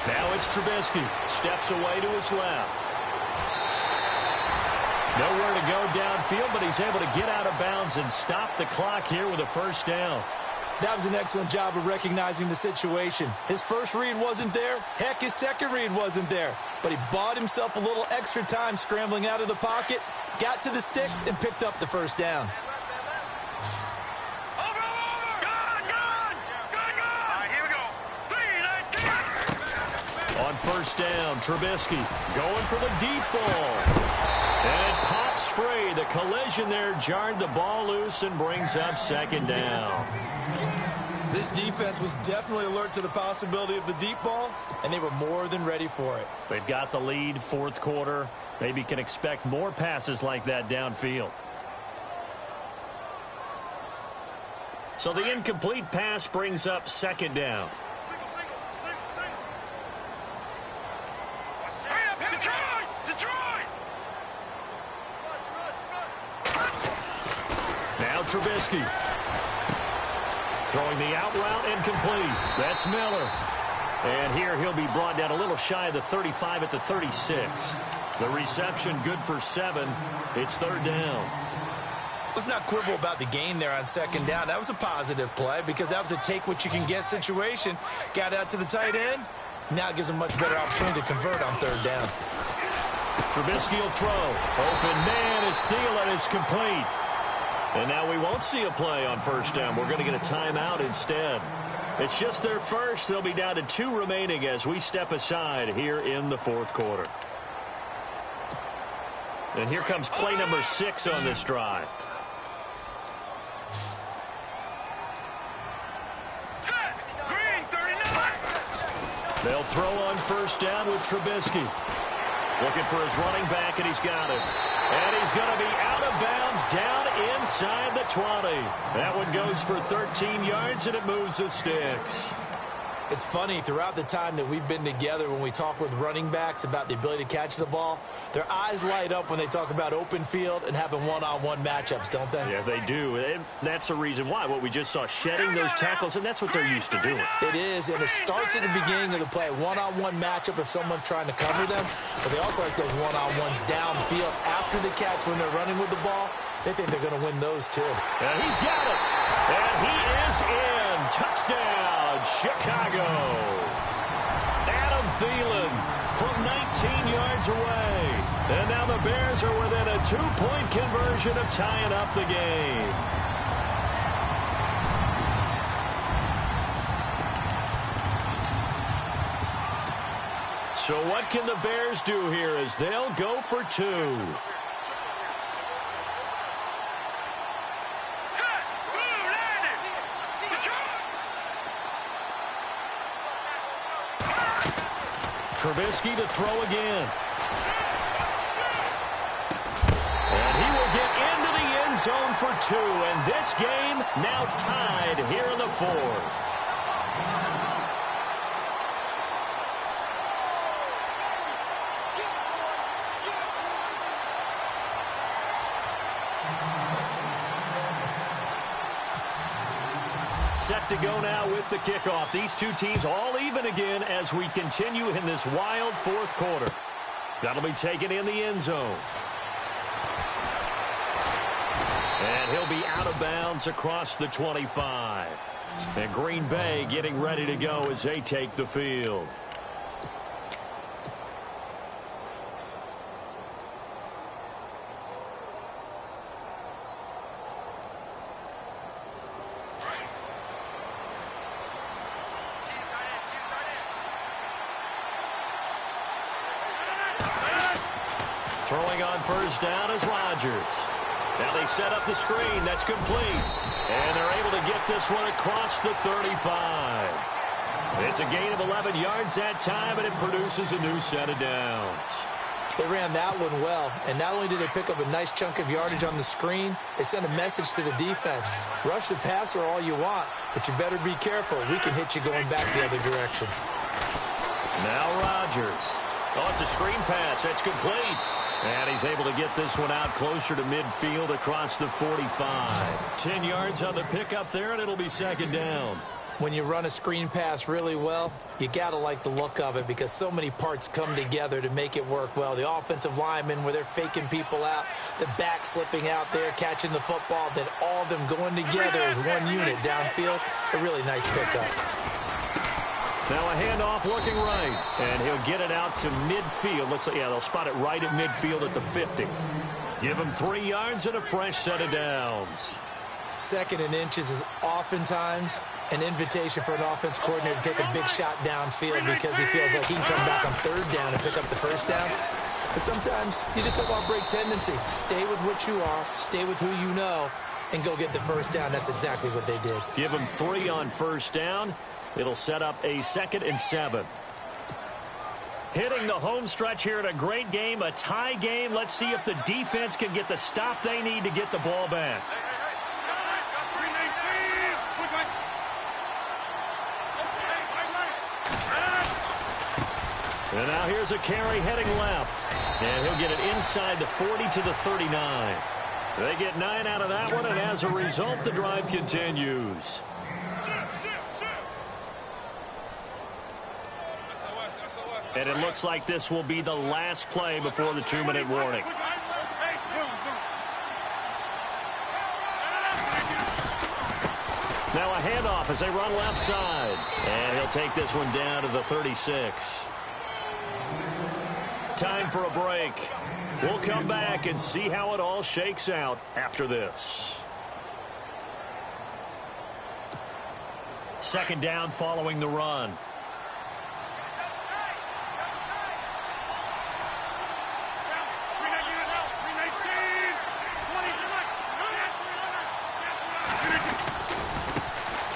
Now it's Trubisky. Steps away to his left. Nowhere to go downfield, but he's able to get out of bounds and stop the clock here with a first down. That was an excellent job of recognizing the situation. His first read wasn't there. Heck, his second read wasn't there. But he bought himself a little extra time scrambling out of the pocket, got to the sticks, and picked up the first down. On first down, Trubisky going for the deep ball. And it pops free. The collision there jarred the ball loose and brings up second down. This defense was definitely alert to the possibility of the deep ball, and they were more than ready for it. They've got the lead, fourth quarter. Maybe can expect more passes like that downfield. So the incomplete pass brings up second down. Now Trubisky. Throwing the out route incomplete. That's Miller. And here he'll be brought down a little shy of the 35 at the 36. The reception good for 7. It's third down. Let's not quibble about the gain there on second down. That was a positive play because that was a take-what-you-can-get situation. Got out to the tight end. Now it gives him much better opportunity to convert on third down. Trubisky will throw. Open man is Thielen. It's complete. And now we won't see a play on first down. We're going to get a timeout instead. It's just their first. They'll be down to 2 remaining as we step aside here in the fourth quarter. And here comes play number 6 on this drive. They'll throw on first down with Trubisky. Looking for his running back, and he's got it. And he's going to be out of bounds down inside the 20. That one goes for 13 yards, and it moves the sticks. It's funny, throughout the time that we've been together, when we talk with running backs about the ability to catch the ball, their eyes light up when they talk about open field and having one-on-one matchups, don't they? Yeah, they do. And that's the reason why. What we just saw, shedding those tackles, and that's what they're used to doing. It is, and it starts at the beginning of the play, one-on-one matchup if someone's trying to cover them, but they also like those one-on-ones downfield after the catch when they're running with the ball. They think they're going to win those, too. And he's got it. And he is in. Touchdown, Chicago. Adam Thielen from 19 yards away. And now the Bears are within a 2-point conversion of tying up the game. So what can the Bears do here as they'll go for 2? Trubisky to throw again. And he will get into the end zone for 2. And this game now tied here in the fourth. Set to go now with the kickoff. These two teams all even again as we continue in this wild fourth quarter. That'll be taken in the end zone. And he'll be out of bounds across the 25. And Green Bay getting ready to go as they take the field. Throwing on first down is Rodgers. Now they set up the screen. That's complete. And they're able to get this one across the 35. It's a gain of 11 yards that time, and it produces a new set of downs. They ran that one well, and not only did they pick up a nice chunk of yardage on the screen, they sent a message to the defense. Rush the passer all you want, but you better be careful. We can hit you going back the other direction. Now Rodgers. Oh, it's a screen pass. That's complete. And he's able to get this one out closer to midfield across the 45. 10 yards on the pickup there, and it'll be second down. When you run a screen pass really well, you got to like the look of it because so many parts come together to make it work well. The offensive linemen, where they're faking people out, the back slipping out there, catching the football, then all of them going together as one unit downfield. A really nice pickup. Now a handoff looking right, and he'll get it out to midfield. Looks like, yeah, they'll spot it right at midfield at the 50. Give him 3 yards and a fresh set of downs. 2nd and inches is oftentimes an invitation for an offense coordinator to take a big shot downfield because he feels like he can come back on 3rd down and pick up the 1st down. But sometimes you just don't want break tendency. Stay with what you are, stay with who you know, and go get the 1st down. That's exactly what they did. Give him 3 on 1st down. It'll set up a 2nd and 7. Hitting the home stretch here in a great game, a tie game. Let's see if the defense can get the stop they need to get the ball back. And now here's a carry heading left. And he'll get it inside the 40 to the 39. They get 9 out of that one, and as a result, the drive continues. And it looks like this will be the last play before the 2-minute warning. Now a handoff as they run left side. And he'll take this one down to the 36. Time for a break. We'll come back and see how it all shakes out after this. 2nd down following the run.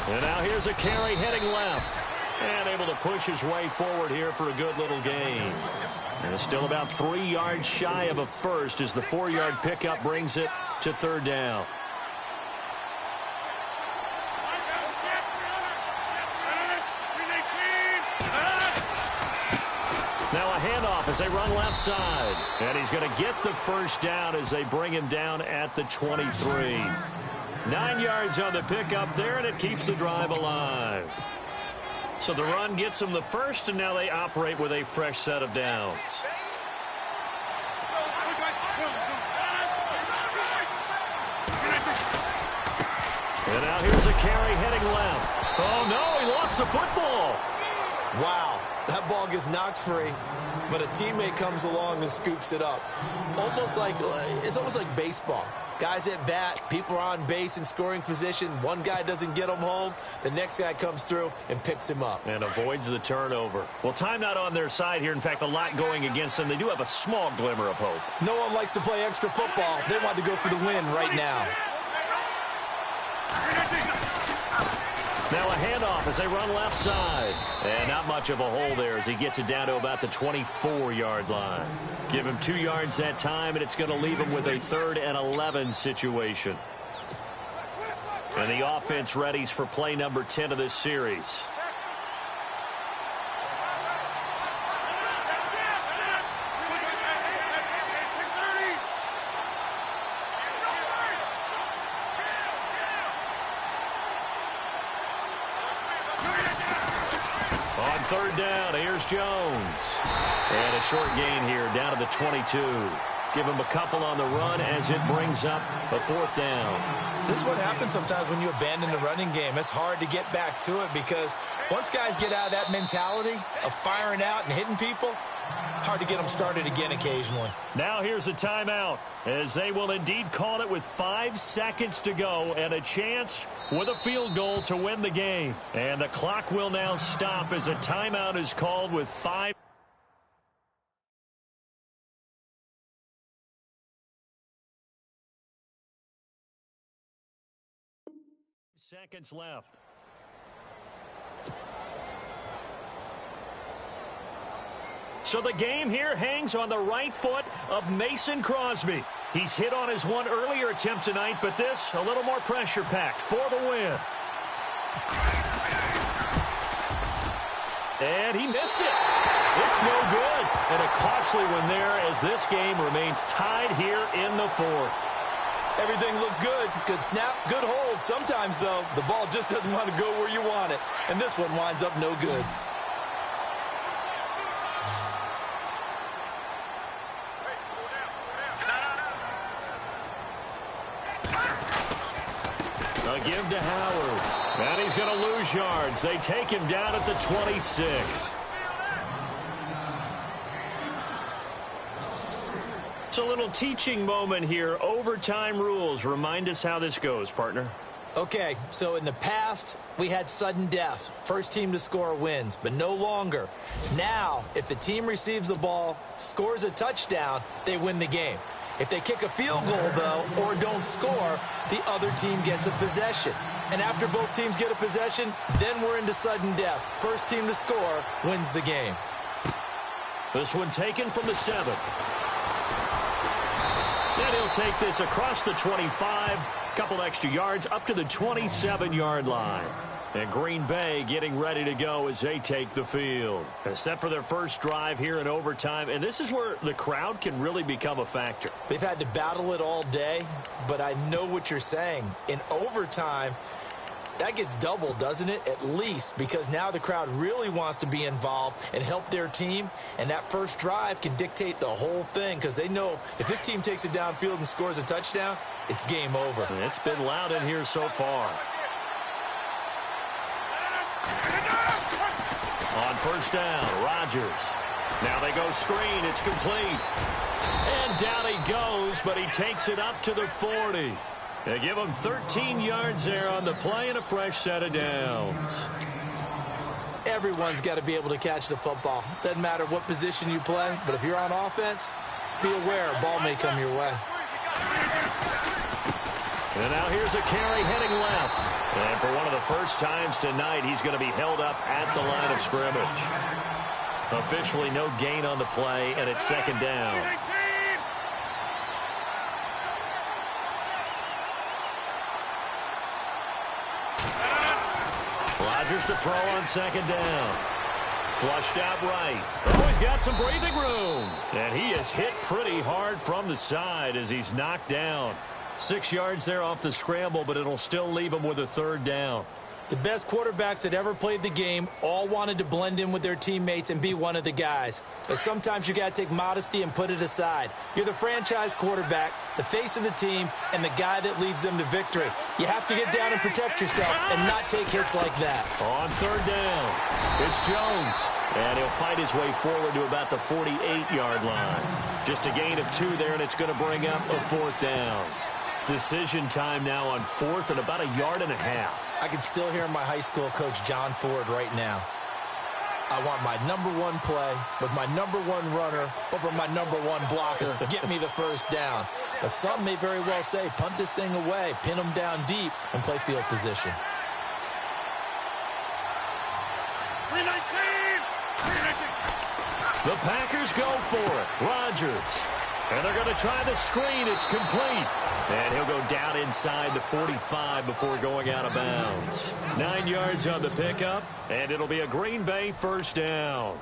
And now here's a carry heading left. And able to push his way forward here for a good little gain. And it's still about 3 yards shy of a first as the 4-yard pickup brings it to 3rd down. Now a handoff as they run left side. And he's going to get the 1st down as they bring him down at the 23. 9 yards on the pickup there, and it keeps the drive alive. So the run gets them the 1st, and now they operate with a fresh set of downs. And now here's a carry heading left. Oh, no, he lost the football. Wow, that ball gets knocked free, but a teammate comes along and scoops it up. It's almost like baseball. Guys at bat, people are on base in scoring position. One guy doesn't get him home. The next guy comes through and picks him up. And avoids the turnover. Well, time not on their side here. In fact, a lot going against them. They do have a small glimmer of hope. No one likes to play extra football. They want to go for the win right now. Now a handoff as they run left side. And not much of a hole there as he gets it down to about the 24-yard line. Give him 2 yards that time, and it's going to leave him with a 3rd and 11 situation. And the offense readies for play number 10 of this series. On 3rd down, here's Jones. And a short gain here down to the 22. Give him a couple on the run as it brings up a 4th down. This is what happens sometimes when you abandon the running game. It's hard to get back to it because once guys get out of that mentality of firing out and hitting people, hard to get them started again occasionally. Now here's a timeout as they will indeed call it with 5 seconds to go and a chance with a field goal to win the game. And the clock will now stop as a timeout is called with 5 seconds left. So the game here hangs on the right foot of Mason Crosby. He's hit on his one earlier attempt tonight, but this a little more pressure-packed for the win. And he missed it. It's no good. And a costly one there as this game remains tied here in the fourth. Everything looked good. Good snap, good hold. Sometimes, though, the ball just doesn't want to go where you want it. And this one winds up no good. A give to Howard. And he's going to lose yards. They take him down at the 26. It's a little teaching moment here. Overtime rules. Remind us how this goes, partner. Okay, so in the past, we had sudden death. First team to score wins, but no longer. Now, if the team receives the ball, scores a touchdown, they win the game. If they kick a field goal, though, or don't score, the other team gets a possession. And after both teams get a possession, then we're into sudden death. First team to score wins the game. This one taken from the 7. And he'll take this across the 25. Couple extra yards up to the 27-yard line. And Green Bay getting ready to go as they take the field. Set for their first drive here in overtime. And this is where the crowd can really become a factor. They've had to battle it all day, but I know what you're saying. In overtime, that gets doubled, doesn't it? At least, because now the crowd really wants to be involved and help their team. And that first drive can dictate the whole thing because they know if this team takes it downfield and scores a touchdown, it's game over. It's been loud in here so far. On first down, Rodgers. Now they go screen. It's complete. And down he goes, but he takes it up to the 40. They give him 13 yards there on the play and a fresh set of downs. Everyone's got to be able to catch the football. Doesn't matter what position you play, but if you're on offense, be aware a ball may come your way. And now here's a carry heading left. And for one of the first times tonight, he's going to be held up at the line of scrimmage. Officially no gain on the play, and it's second down. Rodgers to throw on second down. Flushed out right. Oh, he's got some breathing room. And he is hit pretty hard from the side as he's knocked down. 6 yards there off the scramble, but it'll still leave him with a third down. The best quarterbacks that ever played the game all wanted to blend in with their teammates and be one of the guys. But sometimes you got to take modesty and put it aside. You're the franchise quarterback, the face of the team, and the guy that leads them to victory. You have to get down and protect yourself and not take hits like that. On third down, it's Jones. And he'll fight his way forward to about the 48-yard line. Just a gain of 2 there, and it's going to bring up a fourth down. Decision time now on fourth and about 1.5 yards. I can still hear my high school coach, John Ford, right now. I want my #1 play with my #1 runner over my #1 blocker. Get me the first down. But some may very well say, punt this thing away, pin them down deep, and play field position. 319! The Packers go for it. Rodgers. And they're going to try the screen. It's complete. And he'll go down inside the 45 before going out of bounds. 9 yards on the pickup, and it'll be a Green Bay first down.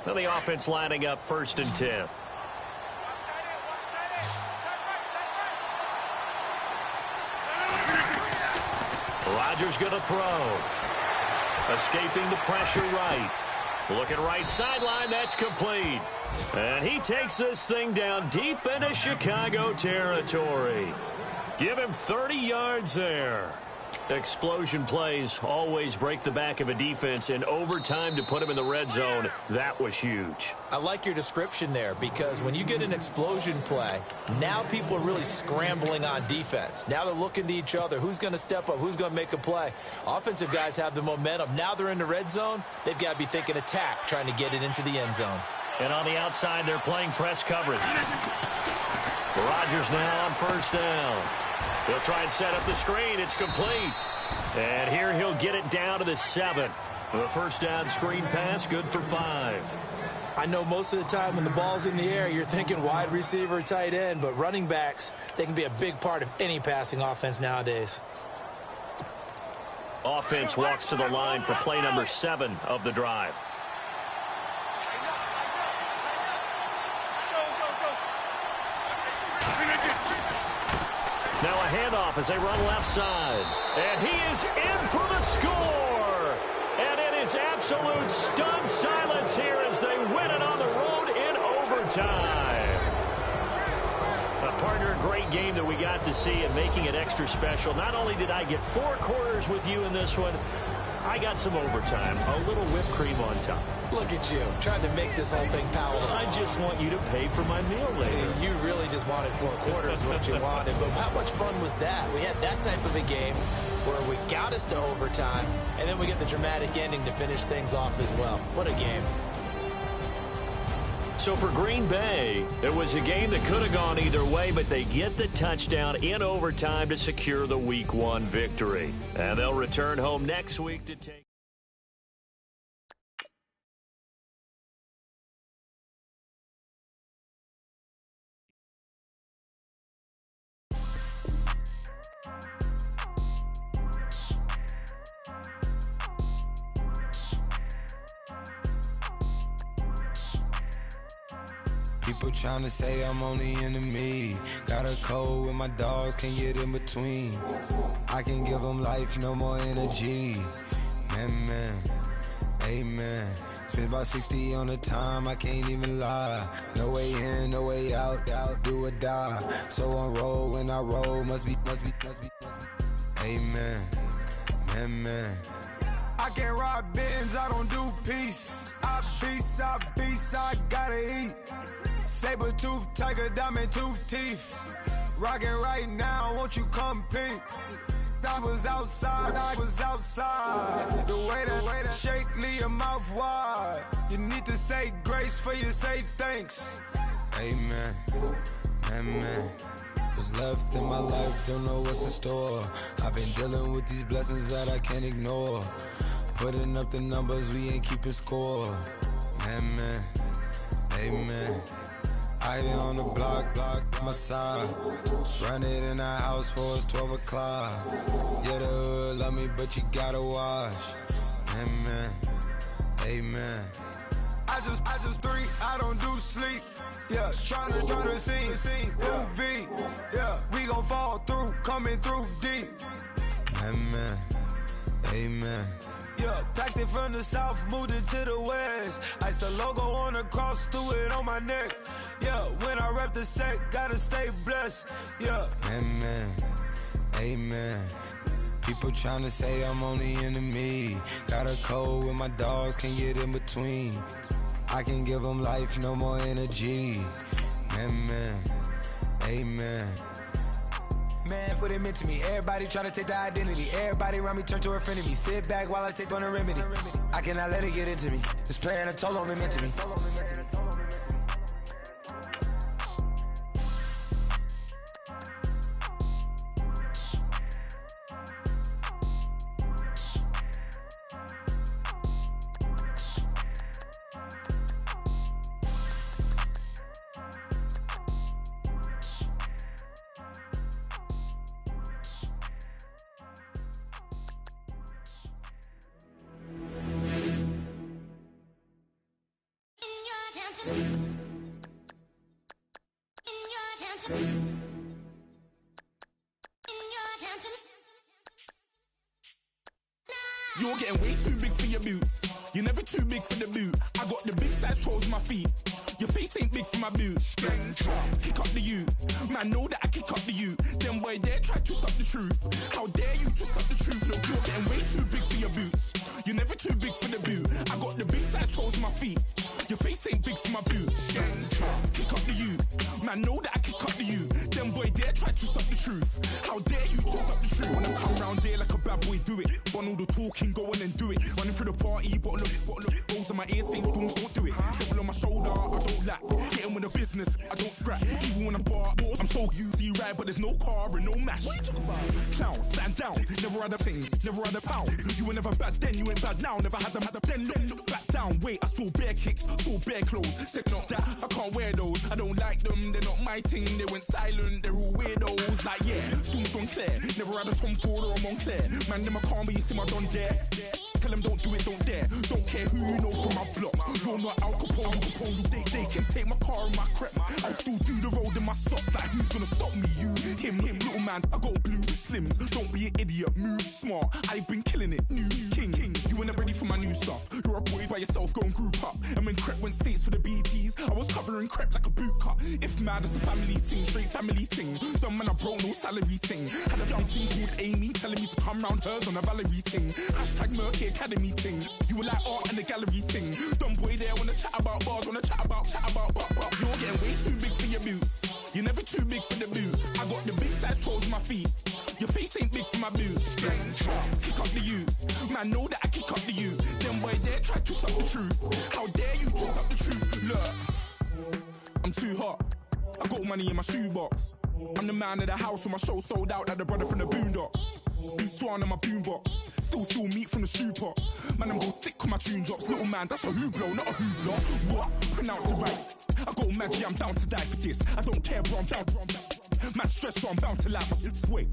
So the offense lining up 1st and 10. Rodgers going to throw. Escaping the pressure right. Looking right sideline. That's complete. And he takes this thing down deep into Chicago territory. Give him 30 yards there. Explosion plays always break the back of a defense, and overtime to put him in the red zone, that was huge. I like your description there because when you get an explosion play, now people are really scrambling on defense. Now they're looking to each other. Who's going to step up? Who's going to make a play? Offensive guys have the momentum. Now they're in the red zone. They've got to be thinking attack, trying to get it into the end zone. And on the outside, they're playing press coverage. Rodgers now on first down. He'll try and set up the screen. It's complete. And here he'll get it down to the 7. The first down screen pass, good for 5. I know most of the time when the ball's in the air, you're thinking wide receiver, tight end, but running backs, they can be a big part of any passing offense nowadays. Offense walks to the line for play number 7 of the drive. Now a handoff as they run left side. And he is in for the score. And it is absolute stunned silence here as they win it on the road in overtime. A partner, a great game that we got to see and making it extra special. Not only did I get 4 quarters with you in this one, I got some overtime, a little whipped cream on top. Look at you, trying to make this whole thing palatable. I just want you to pay for my meal later. You really just wanted 4 quarters, what you wanted. But how much fun was that? We had that type of a game where we got us to overtime, and then we get the dramatic ending to finish things off as well. What a game. So for Green Bay, it was a game that could have gone either way, but they get the touchdown in overtime to secure the Week 1 victory. And they'll return home next week to take... People tryna say I'm only enemy. Got a cold with my dogs, can't get in between. I can give them life, no more energy. Man, amen. Spent about 60 on the time, I can't even lie. No way in, no way out, do or die. So on roll, when I roll, must be. Amen, man. I can't ride Benz, I don't do peace. I beast, I gotta eat. Saber tooth, tiger, diamond tooth teeth. Rockin' right now, won't you come peep? I was outside. The way that shake, leave your mouth wide. You need to say grace for you say thanks. Amen. What's left in my life, don't know what's in store. I've been dealing with these blessings that I can't ignore. Putting up the numbers, we ain't keeping score. Amen. I on the block, my side. Run it in the house for us 12 o'clock. Yeah, the hood love me, but you gotta wash. Amen. I just 3, I don't do sleep. Yeah, tryna see UV. Yeah, we gon' fall through, coming through deep. Amen. Yeah, packed it from the south, moved it to the west. Iced the logo on the cross, threw it on my neck. Yeah, when I rep the set, gotta stay blessed. Yeah. Amen. People tryna say I'm only enemy. Got a cold with my dogs, can't get in between. I can give them life, no more energy. Amen. Man, put it into me. Everybody trying to take the identity. Everybody around me turn to a friend of me. Sit back while I take on the remedy. I cannot let it get into me. It's playing a toll on me mentally. You're getting way too big for your boots. You're never too big for the boot. I got the big size toes on my feet. Your face ain't big for my boots. Kick up the you. Man, know that I kick up the you. Them boy there try to suck the truth. How dare you to suck the truth? Look, you're getting way too big for your boots. You're never too big for the boot. I got the big size toes on my feet. Your face ain't big for my boots. Kick up the you. Man, know that I kick up the you. Them boy there try to suck the truth. How dare you twist up the truth? When I come round there like a bad boy, do it. Run all the talking, go on and do it. Running through the party, bottle up. Rolls in my ear, saying storms, don't do it. Devil on my shoulder, I don't lack. Hitting with the business, I don't scrap. Even when I'm bar, I'm so easy right, but there's no car and no mash. What you talking about? Clown, stand down. Never had a thing, never had a pound. You were never bad then, you ain't bad now. Never had them, then look back down. Wait, I saw bare kicks, saw bare clothes. Said not that, I can't wear those. I don't like them, they're not my thing. They went silent, they're all weirdos. Like yeah, storms gone clear. Never had a Tom Ford or a Montclair. Man, them I can't be, you see my done there. Tell them don't do it, don't dare. Don't care who you know from my block. You're not Al Capone, they can take my car and my creps. I'll still do the road in my socks. Like who's gonna stop me? You, him, little man. I got blue slims. Don't be an idiot, move smart. I've been killing it, new king. You were never ready for my new stuff. You're a boy by yourself, go and group up. And when Crep went states for the BTs, I was covering Crep like a boot cut. If mad, it's a family thing, straight family thing. Dumb man, I broke no salary thing. Had a young thing called Amy telling me to come round hers on a Valerie thing. Hashtag Murky Academy thing. You were like art and the gallery thing. Dumb boy there wanna chat about bars, wanna chat about. You're getting way too big for your boots. You're never too big for the boot. I got the big size toes on my feet. Your face ain't big for my boots. Kick up the you. Man, know that I kick up the you. Them boy there try to suck the truth. How dare you twist up the truth? Look, I'm too hot. I got money in my shoebox. I'm the man of the house when my show sold out like the brother from the Boondocks. Beat Swan on my boombox. Still meat from the stew pot. Man, I'm go sick with my tune drops. Little man, that's a hooplo, not a hoopla. What? Pronounce it right. I go magic, I'm down to die for this. I don't care, bro, I'm down. Man stressed, so I'm bound to lie my slips. Wait,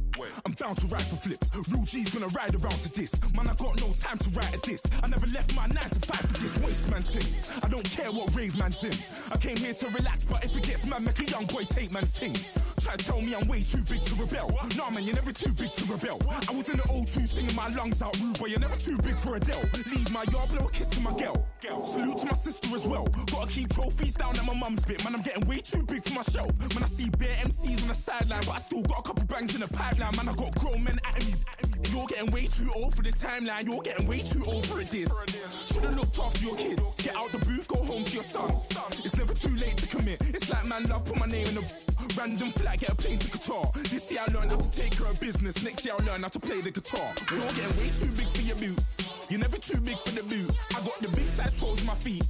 I'm bound to ride for flips. Real G's gonna ride around to this. Man, I got no time to write at this. I never left my 9 to 5 for this waste man thing. I don't care what rave man's in. I came here to relax, but if it gets mad, make a young boy take man's things. Try to tell me I'm way too big to rebel. Nah, man, you're never too big to rebel. I was in the O2 singing my lungs out rude, but you're never too big for Adele. Leave my yard, blow a kiss to my girl. Salute to my sister as well. Gotta keep trophies down at my mum's bit. Man, I'm getting way too big for my shelf. Man, I see bare MCs on the sideline, but I still got a couple bangs in the pipeline. Man, I got grown men at me. You're getting way too old for the timeline. You're getting way too old for a diss. Should've looked after your kids. Get out the booth, go home to your son. It's never too late to commit. It's like man love, put my name in a random flight, get a plane to Qatar. This year I learned how to take care of business. Next year I'll learn how to play the guitar. You're getting way too big for your boots. You're never too big for the boot. I got the big size toes on my feet.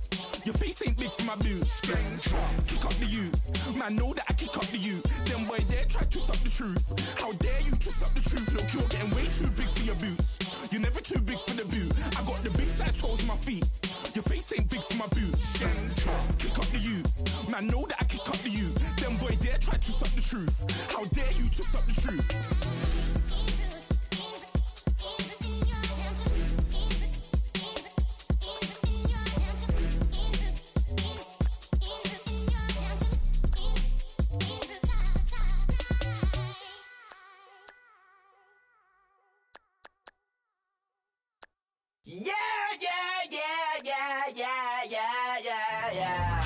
Your face ain't big for my boots. Kick up the you. Man, know that I kick up the you. Them boy there try to twist up the truth. How dare you twist up the truth? Look, you're getting way too big for your boots. You're never too big for the boot. I got the big size toes on my feet. Your face ain't big for my boots. Kick up the you. Man, know that I kick up the you. Them boy there try to twist up the truth. How dare you twist up the truth? Yeah.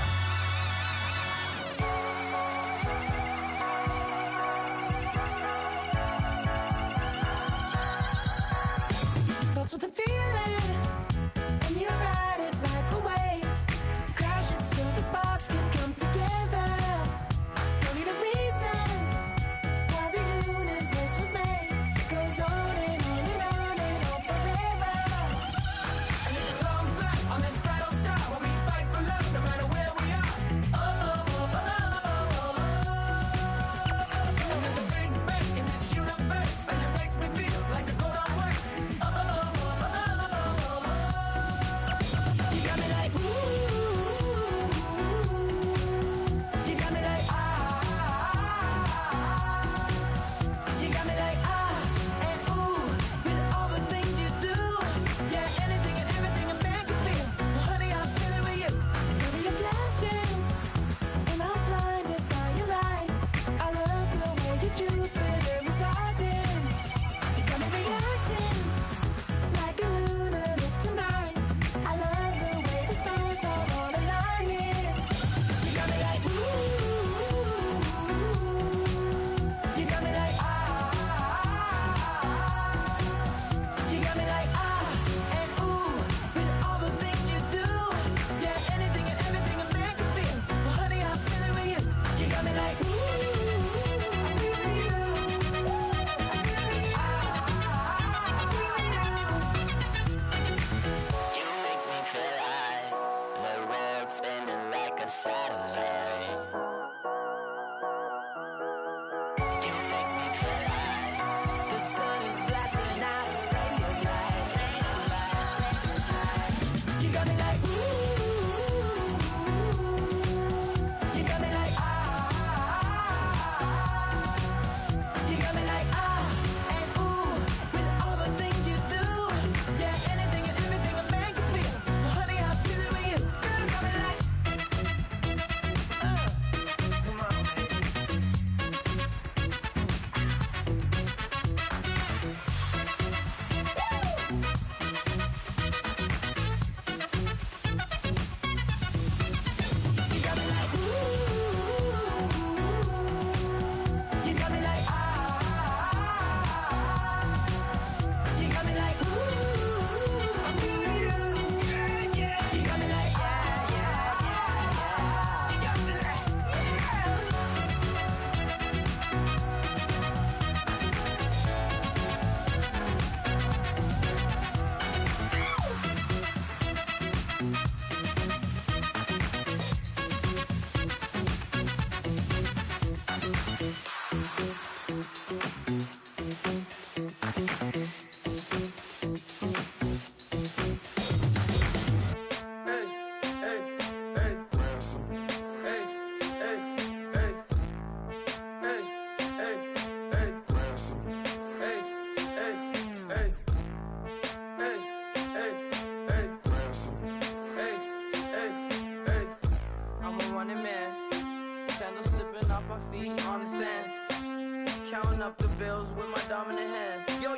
counting up the bills with my dominant hand. Yo,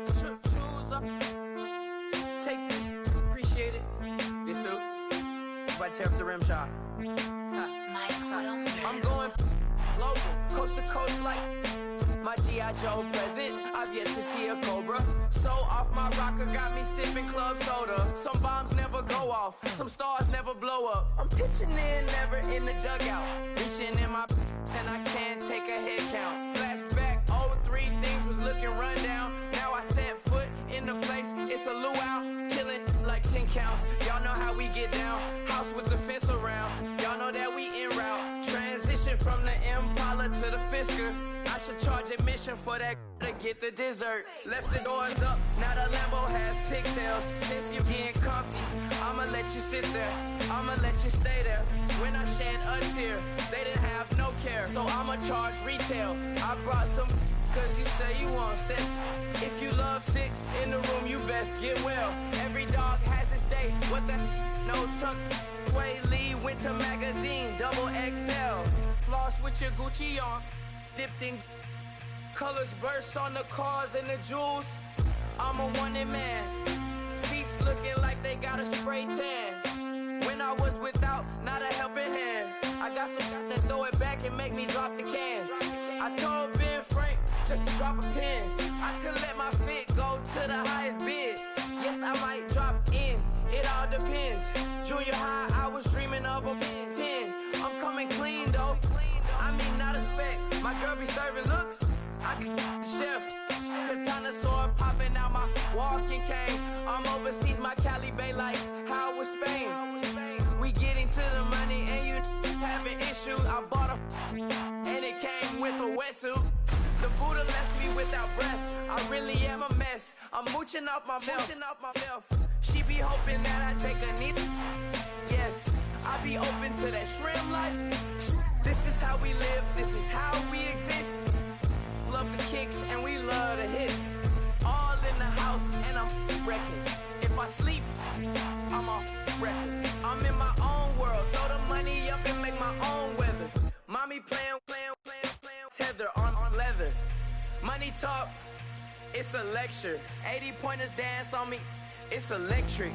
choose up. Take this, appreciate it. This too. If I tear up the rim shot. I'm going global, coast to coast like my G.I. Joe present. I've yet to see a Cobra. So off my rocker got me sipping club soda. Some bombs never go off, some stars never blow up. I'm pitching in, never in the dugout. Reaching in my and I can't take a head count. Flashback, 03, things was looking run down. Now I set foot in the place, it's a luau. Killing like 10 counts. Y'all know how we get down. House with the fence around. Y'all know that we en route. Transition from the Impala to the Fisker. I should charge admission for that to get the dessert. Left the doors up, now the Lambo has pigtails. Since you getting comfy, I'ma let you sit there. I'ma let you stay there. When I shed a tear, they didn't have no care. So I'ma charge retail. I brought some cause you say you want sick. If you love sick in the room, you best get well. Every dog has its day. What the no tuck. Sway Lee, Winter Magazine, double XL. Floss with your Gucci on. Dipped in colors burst on the cars and the jewels. I'm a wanted man. Seats looking like they got a spray tan. When I was without, not a helping hand. I got some guys that throw it back and make me drop the cans. I told Ben Frank just to drop a pin. I could let my fit go to the highest bid. Yes, I might drop in. It all depends. Junior high, I was dreaming of a 10. I'm coming clean though. I mean, not a spec. My girl be serving looks. I can chef. Katana sword popping out my walking cane. I'm overseas, my Cali Bay like how was Spain. We getting to the money and you having issues. I bought a and it came with a wetsuit. The Buddha left me without breath. I really am a mess. I'm mooching off myself. She be hoping that I take a knee. Yes, I be open to that shrimp life. This is how we live, this is how we exist. Love the kicks and we love the hits. All in the house and I'm wrecking. If I sleep, I'm a wrecking. I'm in my own world, throw the money up and make my own weather. Mommy playing, tether on leather. Money talk, it's a lecture. 80 pointers dance on me, it's electric.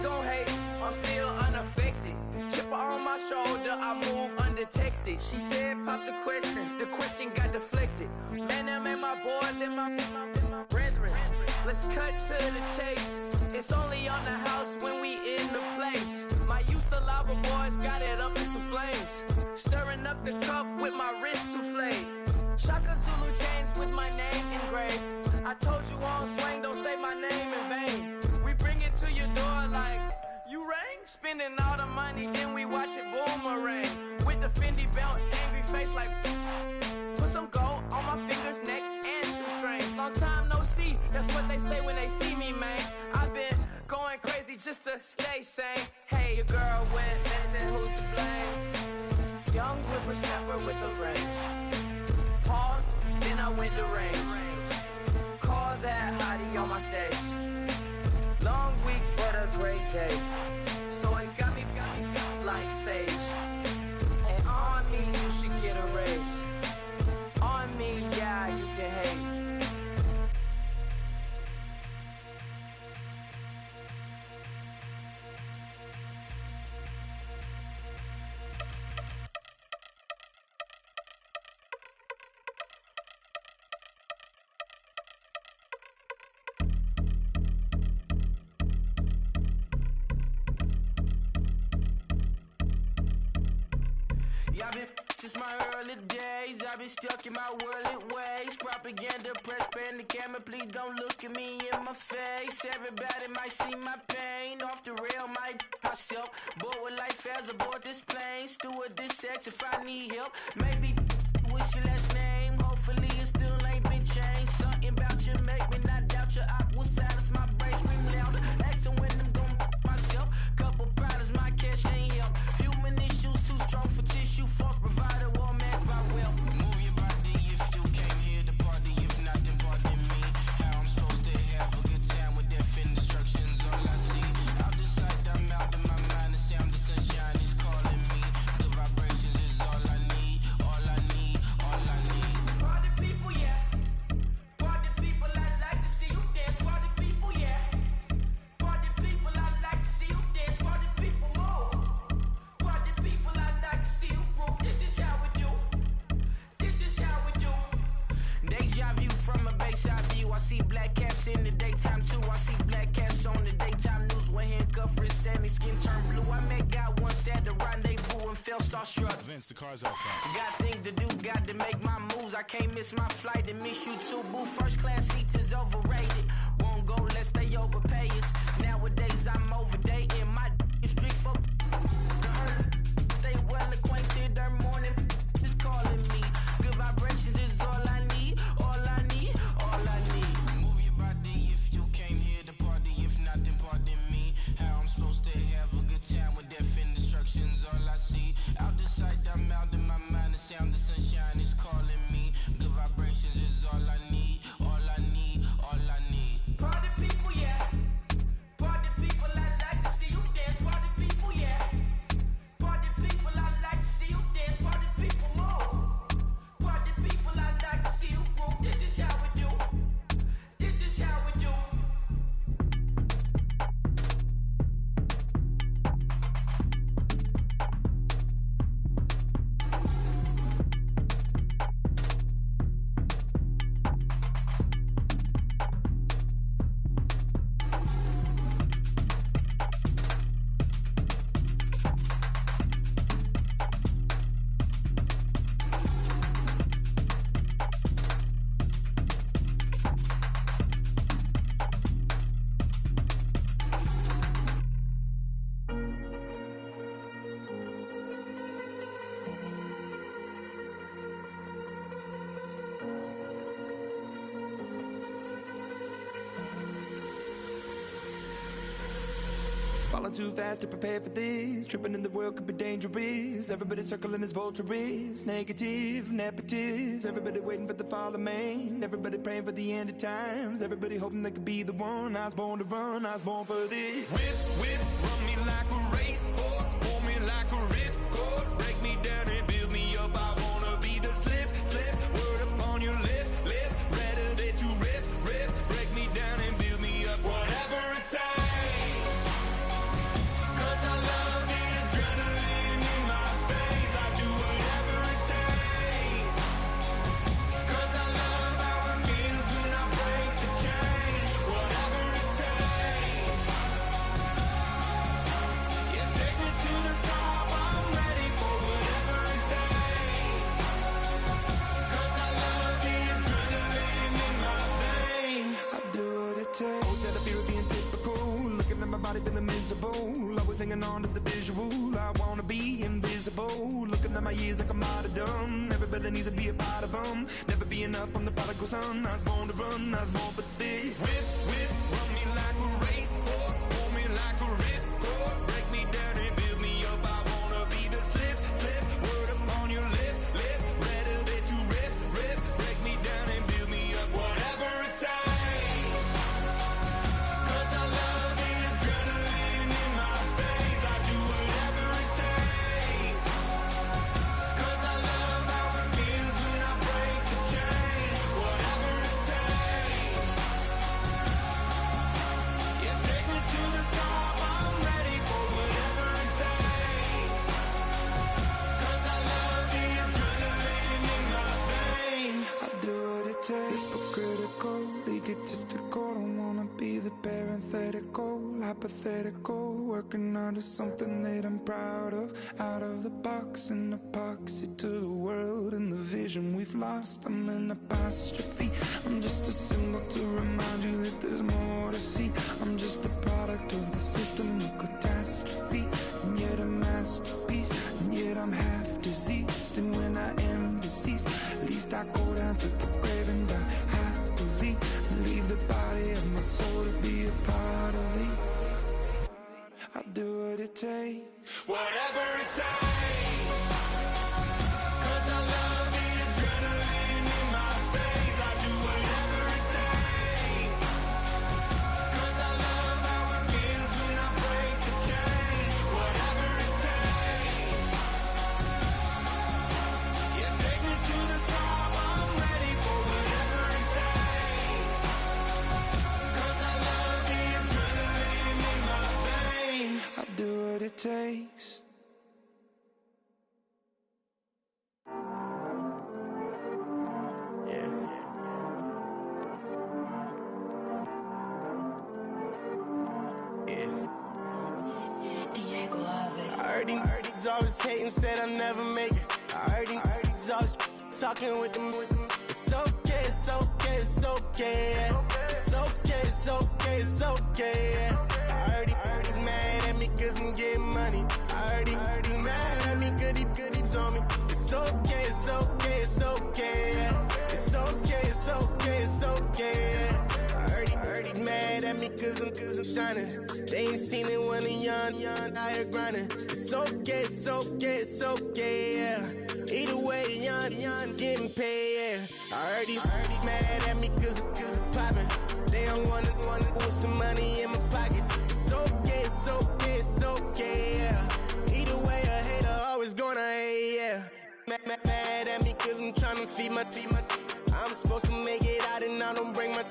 Don't hate, I'm still unaffected. Chipper on my shoulder, I move undetected. She said, pop the question got deflected. Man, that made my boy, then my brethren. Let's cut to the chase. It's only on the house when we in the place. My used to lava boys got it up in some flames. Stirring up the cup with my wrist souffle. Shaka Zulu chains with my name engraved. I told you on swing, don't say my name in vain. We bring it to your door like, you rang? Spending all the money, then we watch it boomerang. With the Fendi belt, angry face like, put some gold on my fingers, neck, and shoestrings. Long time no see, that's what they say when they see me, man. I've been going crazy just to stay sane. Hey, your girl went missing, who's to blame? Young whippersnapper with a range. Pause, then I went to range. Call that hottie on my stage. Long week, but a great day. So it got me like sage. And on me, you should get a raise. On me, yeah, you can hate. I've been since my early days. I've been stuck in my worldly ways. Propaganda, press, pan the camera. Please don't look at me in my face. Everybody might see my pain. Off the rail, might myself. Bored with life as aboard this plane. Steward this sex if I need help. Maybe what's your last name? Hopefully it still ain't been changed. Something about you make me not doubt you. I will silence my brain, scream louder. Asking when I'm gon' myself. Couple problems, my cash ain't help. Human issues too strong for tissue. False provider, war mask my wealth. Move your body if you came here to party. If not, then pardon me. How I'm supposed to have a good time with death and destruction's all I see. Out the sight, I'm out of my mind. The sound of sunshine is calling me. The vibrations is all I need, all I need, all I need. from a Bayside view. I see black cats in the daytime too. I see black cats on the daytime news. When handcuffed wrist said me skin turned blue. I met God once at the rendezvous and felt starstruck. Vince, the car's outside. Got things to do, got to make my moves. I can't miss my flight and miss you too, boo. First class seats is overrated. Won't go lest they overpay us. Nowadays I'm overdating. My is strict for stay well acquainted. Their morning is calling me. Good vibrations is all I need. All I need, all I need. Move your body if you came here to party. If not, then pardon me. How I'm supposed to have a good time with death and destruction's all I see. Out the sight, I'm out in my mind. The sound, the sunshine is calling me. Good vibrations is all I need. All I need, all I need. Party people, yeah. Party people, I like to see you dance. Party people, yeah. Party people, I like to see you dance. Party people, move. Party people, I like to see you groove. This is how we do. This is how we do. Falling too fast to prepare for this. Tripping in the world could be dangerous. Everybody circling as vultures. Negative, nepotist. Everybody waiting for the fall of man. Everybody praying for the end of times. Everybody hoping they could be the one. I was born to run, I was born for this. Whip, run me like a racehorse. Pull me like a ripcord. Break me down and build me up. I wanna be the slip. Word upon your lip. Rather that you rip. Break me down and build me up. Whatever it takes. Feeling miserable, always hanging on to the visual. I wanna be invisible, looking at my years like I'm out of done. Everybody needs to be a part of them. Never be enough from the prodigal son. I was born to run, I was born for this. Whip, run me like a racehorse. Pull me like a ripcord. Break me down and build me up. I wanna be the slip. Word upon your lip. Rather that you rip. Break me down and build me up. Whatever it takes. 'Cause I love the adrenaline in my veins. I do whatever it takes. 'Cause I love how it feels when I break the chains. Whatever it takes. Yeah, take me to the top. I'm ready for whatever it takes. 'Cause I love the adrenaline in my veins. I do what it takes. Hypocritical, egotistical. Don't wanna be the parenthetical, hypothetical. Working onto something that I'm proud of. Out of the box, an epoxy to the world and the vision we've lost. I'm an apostrophe. I'm just a symbol to remind you that there's more to see. I'm just a product of the system of catastrophe. And yet a masterpiece. And yet I'm half diseased. And when I am deceased, at least I go down to the grave and die happily. Leave the body of my soul to be a part of me. I do what it takes. Whatever it takes. 'Cause I love the adrenaline in my veins. I do whatever it takes. he's always hating, said I'll never make it. I heard he's always talking with them. It's okay, it's okay, it's okay, yeah. It's okay, it's okay, it's okay, yeah. I heard he's mad at me cause I'm getting money. I heard he's mad at me cause he's on me. It's okay, it's okay, it's okay, yeah. It's okay, it's okay, it's okay, yeah. I heard he's mad at me cause I'm shining. They ain't seen it when I'm young, out here grinding. It's okay, it's okay, it's okay, yeah. Either way, young, getting paid, yeah. I heard he's mad at me cause I'm poppin'. They don't wanna put some money in my pockets. It's okay, it's okay, it's okay, yeah. Either way, a hater always gonna hate, yeah. Mad at me cause I'm tryna feed my I'm supposed to make it out and I don't bring my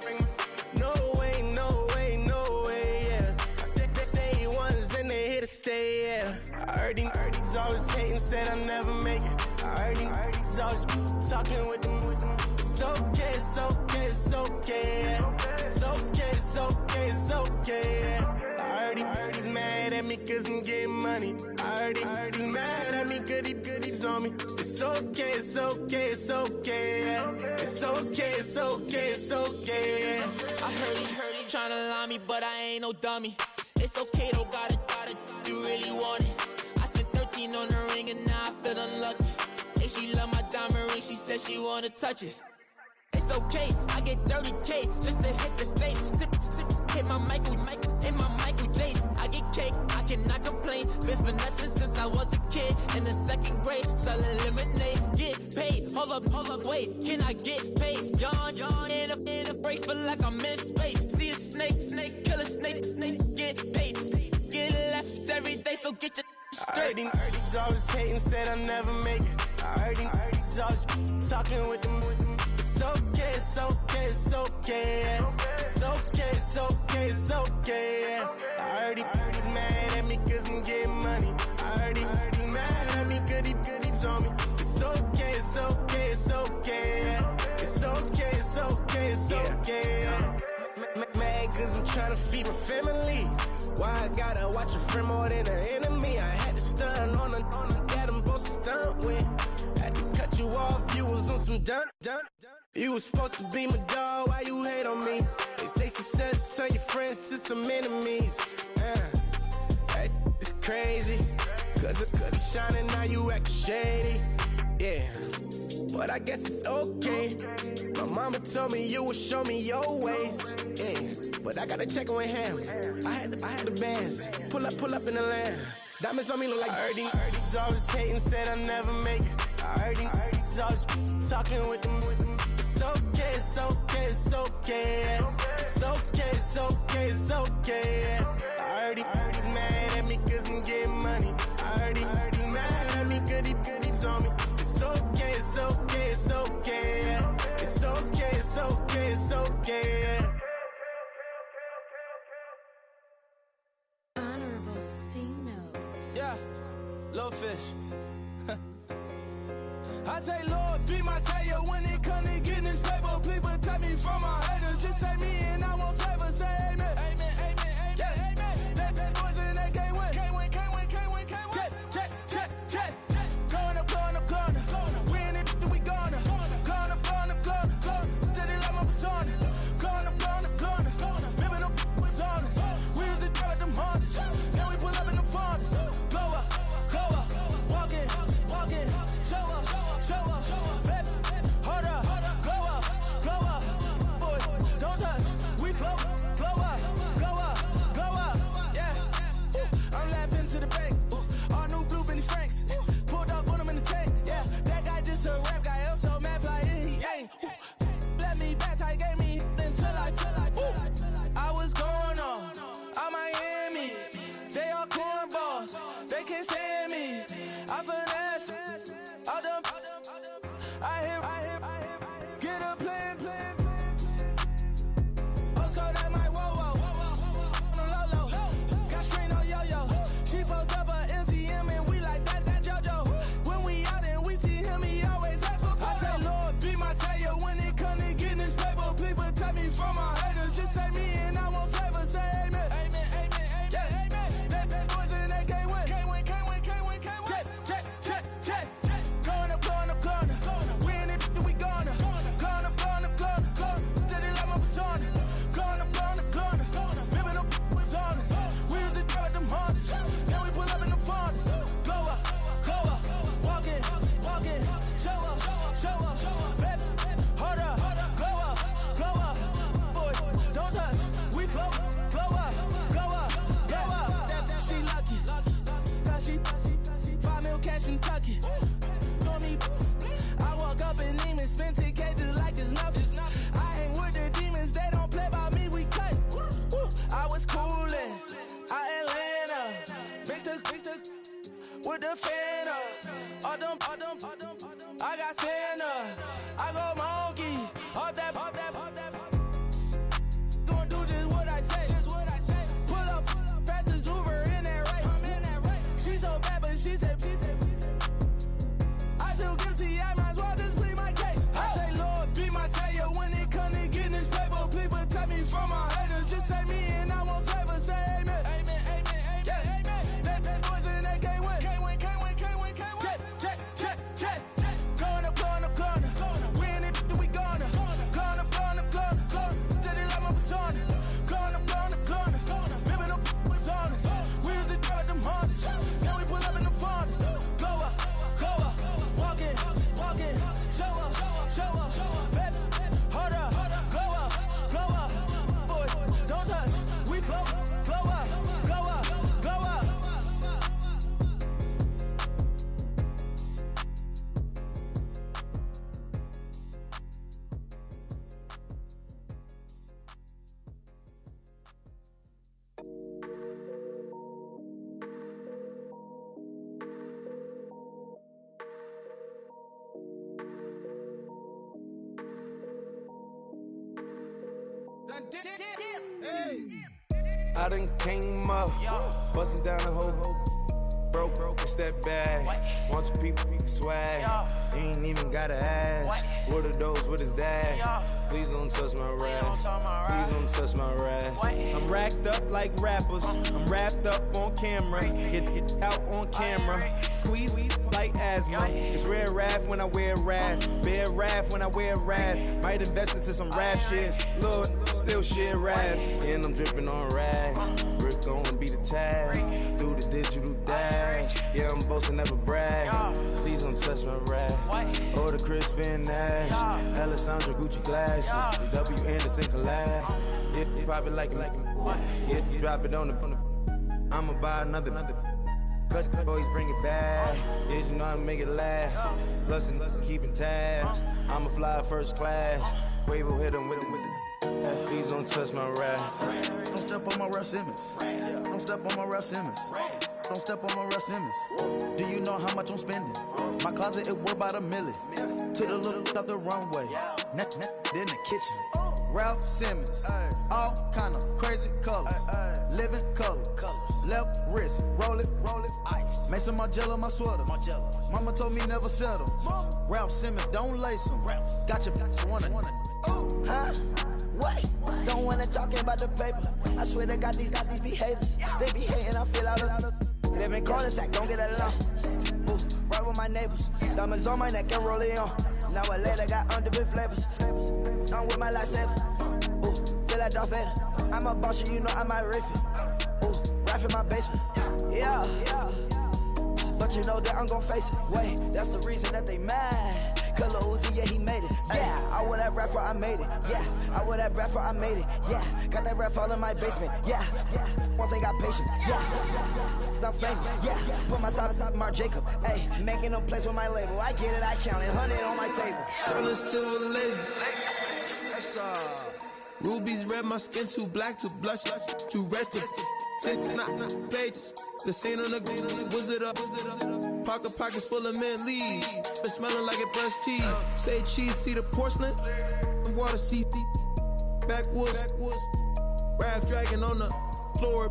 No way, no way, no way, yeah. They ones and they here to stay, yeah. I heard he's always hating, said I'll never make it. I heard he's always talking with them. It's okay, it's okay, it's okay, yeah. It's okay, it's okay, it's okay, yeah. I heard he's mad at me cause I'm getting money. I heard he's mad at me cause he's on me. It's okay, it's okay, it's okay, yeah. It's okay, it's okay, it's okay, yeah. I heard he tryna lie me, but I ain't no dummy. It's okay though, got it, you really want it. I spent 13 on the ring and now I feel unlucky. Hey, she love my diamond ring, she said she wanna touch it. It's okay, I get 30K just to hit the stage. Sip, hit my Michael, in my Michael J. I get cake, I cannot complain. Been finessing since I was a kid. In the second grade, selling lemonade. Get paid, hold up, wait, can I get paid? Yawn, in a break, feel like I'm in space. See a snake, kill a snake, get paid. Get left every day, so get your straight. I heard he's always hating, said I'll never make it. I heard he's always talking with them. It's okay, it's okay, it's okay, yeah. It's okay, it's okay, it's okay, yeah. I heard he's mad at me cause I'm getting money. I heard he's mad at me cause he's on me. It's okay, it's okay, it's okay, yeah. It's okay, it's okay, it's okay, yeah. Mad cause I'm tryna feed my family. Why I gotta watch a friend more than an enemy? I had to stun on a that I'm supposed to stunt with. Had to cut you off, you was on some dun. You was supposed to be my dog, why you hate on me? They say success, turn your friends to some enemies. That is crazy. Cause it's shining, now you act shady. Yeah, but I guess it's okay. My mama told me you would show me your ways. Yeah, but I gotta check with him. I had the bands. Pull up in the land. Diamonds on me look like I heard he's always hating, said I'll never make it. I heard he's always talking with them. It's okay, it's okay, it's okay, yeah. It's okay, it's okay, it's okay, yeah. I heard he's mad at me cause I'm getting money. I heard he's mad at me cause he's on me. It's okay, it's okay, it's okay, yeah. It's okay, it's okay, it's okay, yeah. Honorable C-Note. Yeah, little fish. I say, Lord, be my savior when it come to getting this paper. Please protect me from my haters. Just say me and I won't save. Say amen. Amen, amen, amen, yeah. Amen. That boys and they can't win. Can't win. Check. Corner. We in it, we gonna. Corner. Tell it like my persona. Corner. Remember them was on us. We used to drive them Hondas. Now we pull up in the Fondas. Glow up. Walking. Show up. Baby, hold up. Glow up. Boy, don't touch. We float. Glow up. Yeah. I'm laughing to the bank. All new blue Benny Franks. Pulled up on him in the tank. Yeah, that guy just a rap guy. I'm so mad fly in. He ain't. Let me back tight, gave me until I. I was going on Miami. They all cornballs. They can't stand me. I finesse. All them. I hear. Get a plan. Postcode at my whoa. On the low. Got strain on yo. She post up a MCM and we like that JoJo. When we out and we see him, he always asks for photo. I say, Lord, be my savior when it come to getting this paper. Please protect me from my haters. Just say me and I won't save her. Say amen. Amen. Yeah. That boys and they can't win. Can't win. with the fan up. All them, I got Santa. I go monkey. All that. Gonna do just what I say. Pull up, fastest Uber in that race. She so bad, but she said. I feel guilty, I might as well just plead my case. I say, Lord, be my savior when it come to getting this paper. Please protect me from my haters. Just say me and I won't save her. Say amen. Yeah. That boys and they can't win. Check. Going up. We in it, we gonna. Going up. Did it like my persona. Going up. Ripping up was honest. We used to drive them Hondas. Now we pull up in the Fondas. Go up. Walking. Show up. Baby, hold up. Go up. Boys, don't touch. We flow up. I done came up, bustin' down the whole broke, it's that bad. Want your people swag, you ain't even gotta ask. What are those, what is that? Please don't touch my rap, please don't touch my rap. I'm racked up like rappers, I'm wrapped up on camera. Get out on camera, squeeze like asthma. It's rare wrath when I wear wrath, bare wrath when I wear wrath. Might invest into some rap shit, Lord, still shit rap. And I'm dripping on rags, Rick gon' be the tag. Do the digital dash, yeah, I'm boasting, never brag. Please don't touch my rap. Oh, the Chris Van Nash, Alessandra Gucci glasses, the W Anderson collab. Yeah, you probably like it. Yeah, you drop it on the. I'ma buy another. Cause boys bring it back. Yeah, you know how to make it last. Plus and keeping tabs. I'ma fly first class. Quavo hit him with it. Please don't touch my rap. Don't step on my Ralph Simmons. Don't step on my Ralph Simmons. Don't step on my Ralph Simmons. Do you know how much I'm spending? My closet, it worth about $1 million. To the little up the runway. Then the kitchen. Ralph Simmons. All kind of crazy colors. Living colors. Left wrist. Roll it. Ice. Make some Margiela my sweater. Mama told me never settle. Ralph Simmons, don't lace them. Got your wanna. Huh? What? Don't wanna talk about the paper. I swear to God, these be haters. They be hating, I feel out of. Live in cul-de-sac, don't get along. Ooh, right with my neighbors. Diamonds on my neck and roll it on. Now a later got underbit flavors. I'm with my lifesaver. Ooh, feel like Darth Vader. I'm a boss, you know I might riff it. Ooh, right in my basement. Yeah. But you know that I'm gon' face it. Wait, that's the reason that they mad. Color Uzi, yeah, he made it. Yeah, I wear that rap for I made it. Yeah, I wear that rap for I made it. Yeah, got that rap all in my basement. Yeah, once I got patience. Yeah, I'm famous. Yeah, put myself Marc Jacob. Hey, making them plays with my label. I get it, I count it. 100 on my table. Sterling silver laser. Rubies red, my skin too black to blush, too red to tint, not pages. The saint on the wizard up. Pockets full of mint leaves. Been smelling like it brushed teeth. Say cheese, see the porcelain. Water, see backwoods. Raft dragging on the floor.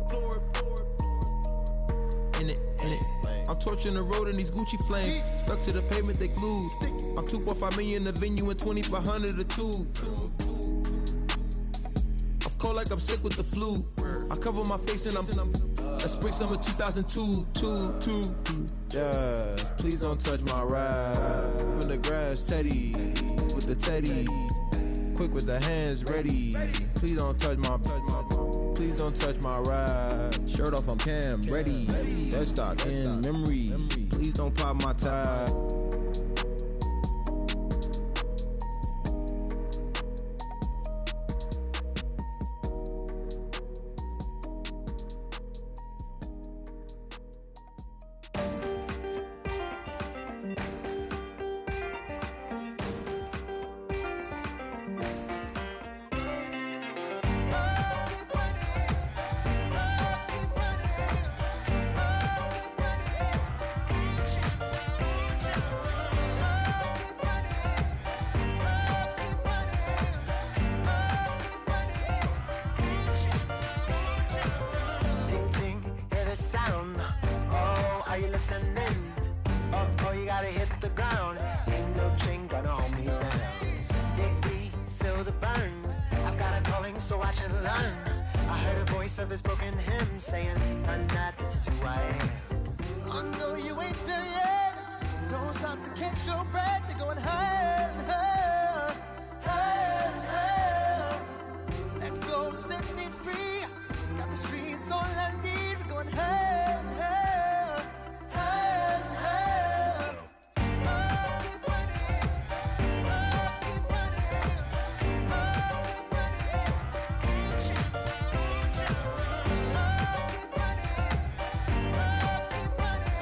In it. I'm torching the road in these Gucci flames. Stuck to the pavement, they glued. I'm 2.5 million in the venue and 2,500 a tube. I'm cold like I'm sick with the flu. I cover my face and I'm spring summer 2002. Yeah, please don't touch my ride. In the grass, Teddy, with the Teddy. Quick with the hands ready. Please don't touch my ride. Shirt off, I'm Cam, ready. Dead stock in memory. Please don't pop my tie. descending. Oh, you gotta hit the ground. Ain't no chain gonna hold me down. Dig deep, feel the burn. I've got a calling, so I should learn. I heard a voice of his broken hymn saying, "I'm not, this is who I am." I know you ain't there yet. Don't stop to catch your breath. You're going higher, higher, higher, higher. Let go, set me free. Got the streets all I need. We're going higher, higher, higher, higher. Oh, keep running. Oh, keep running. Oh, keep running. Reach out, reach out. Oh, keep running. Oh, keep running.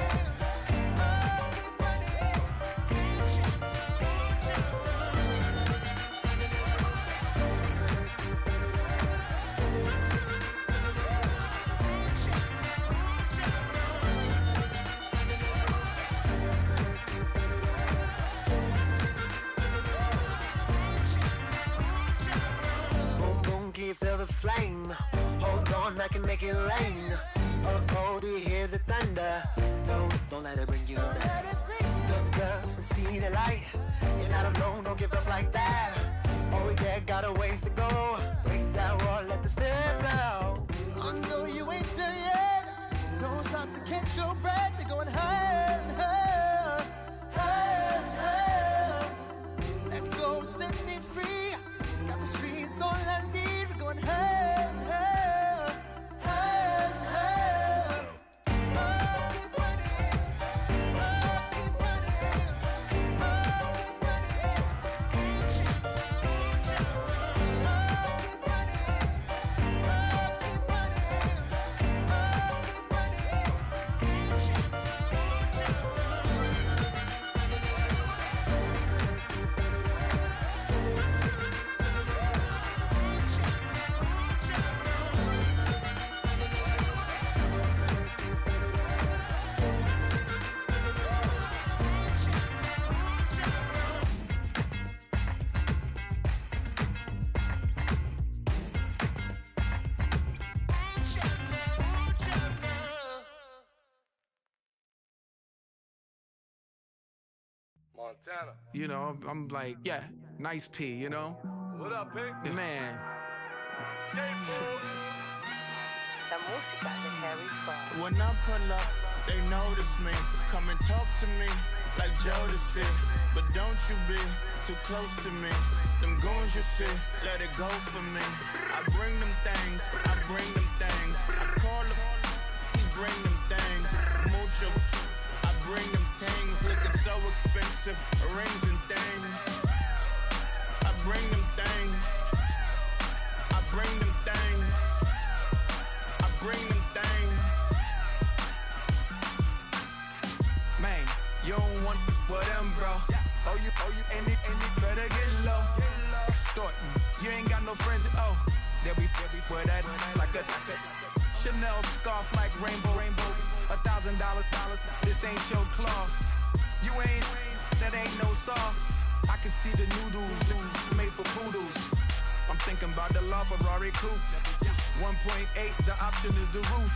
Oh, keep running. Reach out, reach out. Boom, boom, can you feel the flame? Hold on, I can make it rain. Oh, do you hear the thunder? Don't let it bring you down. Look up and see the light. You're not alone, don't give up like that. Oh yeah, got a ways to go. Break that wall, let the spirit flow. I know you ain't there yet. Don't stop to catch your breath. You're going higher, higher, higher, higher. Let go, set me free. Got the streets all I need. We're going higher, higher, higher, higher. Oh, keep running. Oh, keep running. Oh, keep running. Reach out, reach out. Oh, keep running. Oh, keep running. Oh, keep running. Reach out, reach out. Montana. You know, I'm like, yeah, nice P, you know? What up, Pink? Man. La música de Harry Fraud. When I pull up, they notice me. Come and talk to me like Jodeci. But don't you be too close to me. Them goons you see, let it go for me. I bring them things, I bring them things. I call them, he bring them things. Mucho, I bring them things. Looking so expensive, rings and things. I bring them things. I bring them things. I bring them things. Man, you don't want with them, bro. Oh, you, and it better get low. Extorting, you ain't got no friends, oh. They'll be for that, like a Chanel scarf like rainbow. $1,000, this ain't your cloth. You ain't, that ain't no sauce. I can see the noodles made for poodles. I'm thinking about the LaFerrari coupe. 1.8, the option is the roof.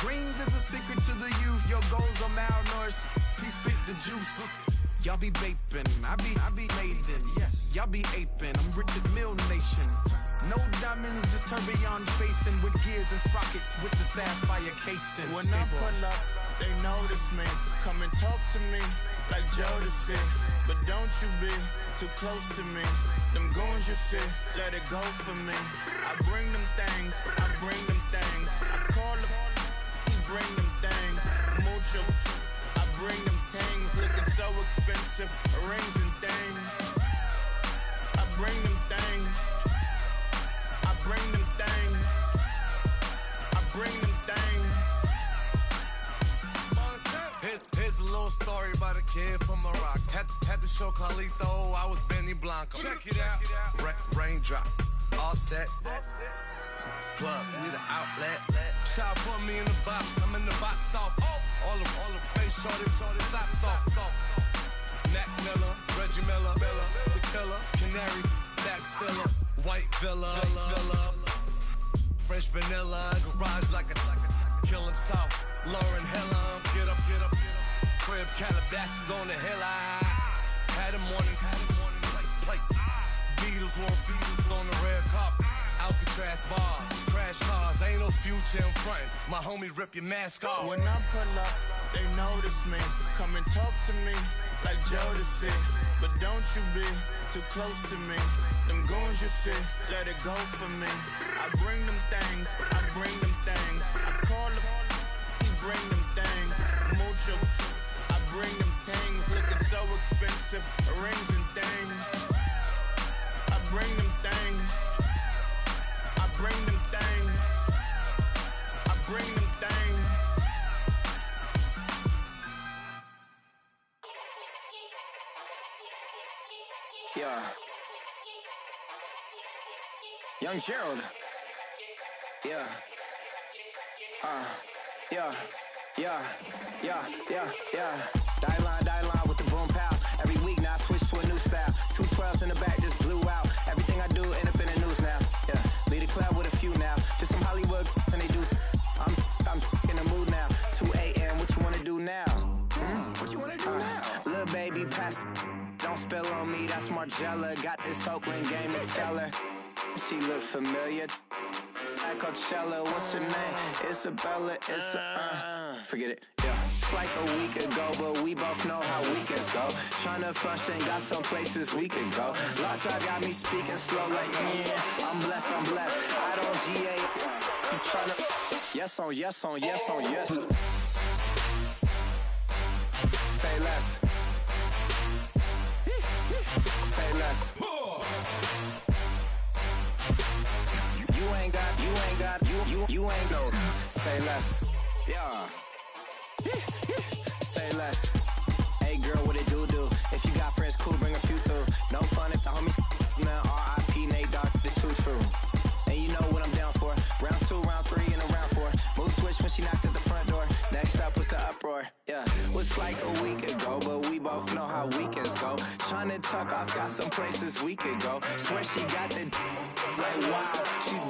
Greens is a secret to the youth. Your goals are malnourished. Please spit the juice. Y'all be vaping, I be laden. Yes, y'all be aping. I'm Richard Mill Nation. No diamonds, just tourbillon facing with gears and sprockets with the sapphire casing. When I pull up, they notice me. Come and talk to me like Jodeci. But don't you be too close to me. Them goons you see, let it go for me. I bring them things, I bring them things. I call them, he bring them things. Mucho, I bring them things. Looking so expensive, rings and things. I bring them things. I bring them things. I bring them things. Here's a little story about a kid from Morocco. Had to show Carlito I was Benny Blanco. Check it out. Raindrop, all set. Plug, we the outlet. Child put me in the box, I'm in the box office. All the face shorty, socks off. Mac Miller, Reggie Miller, the killer, Canaries, back stiller, white villa, French vanilla, garage like a kill himself. Lauren Hill, get up. Crib Calabasas on the hill. I had a morning plate. Beatles on the red carpet. Alcatraz bars, crash cars, ain't no future in front. My homie rip your mask off. When I pull up, they notice me. Come and talk to me like Jodeci. But don't you be too close to me. Them goons you see, let it go for me. I bring them things. I call them, he bring them things. Mucho, I bring them things. Looking so expensive, rings and things. I bring them things. I bring them things. Yeah. Young Gerald. Yeah. Die line with the boom pow. Every week now I switch to a new style. 212s in the back just blew out. Everything I do end up in the news now. Yeah. Lead a club with a few now. Just some Hollywood and they do. I'm in the mood now. 2 a.m. What you wanna do now? What you wanna do now? Little baby pass. Don't spill on me. That's Margella. Got this Oakland game to tell her. She look familiar. At Coachella, what's her name? Isabella, forget it, yeah. It's like a week ago, but we both know how weekends go. Tryna function, got some places we could go. Lockjaw got me speaking slow like, yeah, I'm blessed. I don't GA, I'm tryna, yes on yes. Say less. Say less. You ain't go. Say less. Yeah. Say less. Hey girl, what it do? If you got friends, cool, bring a few through. No fun if the homies man. R.I.P. Nate Dogg, this too true. And you know what I'm down for. Round 2, round 3, and a round 4. Mood switch when she knocked at the front door. Next up was the uproar. Yeah. Was like a week ago, but we both know how weekends go. Tryna tuck off, got some places we could go. Swear she got the like wow. She's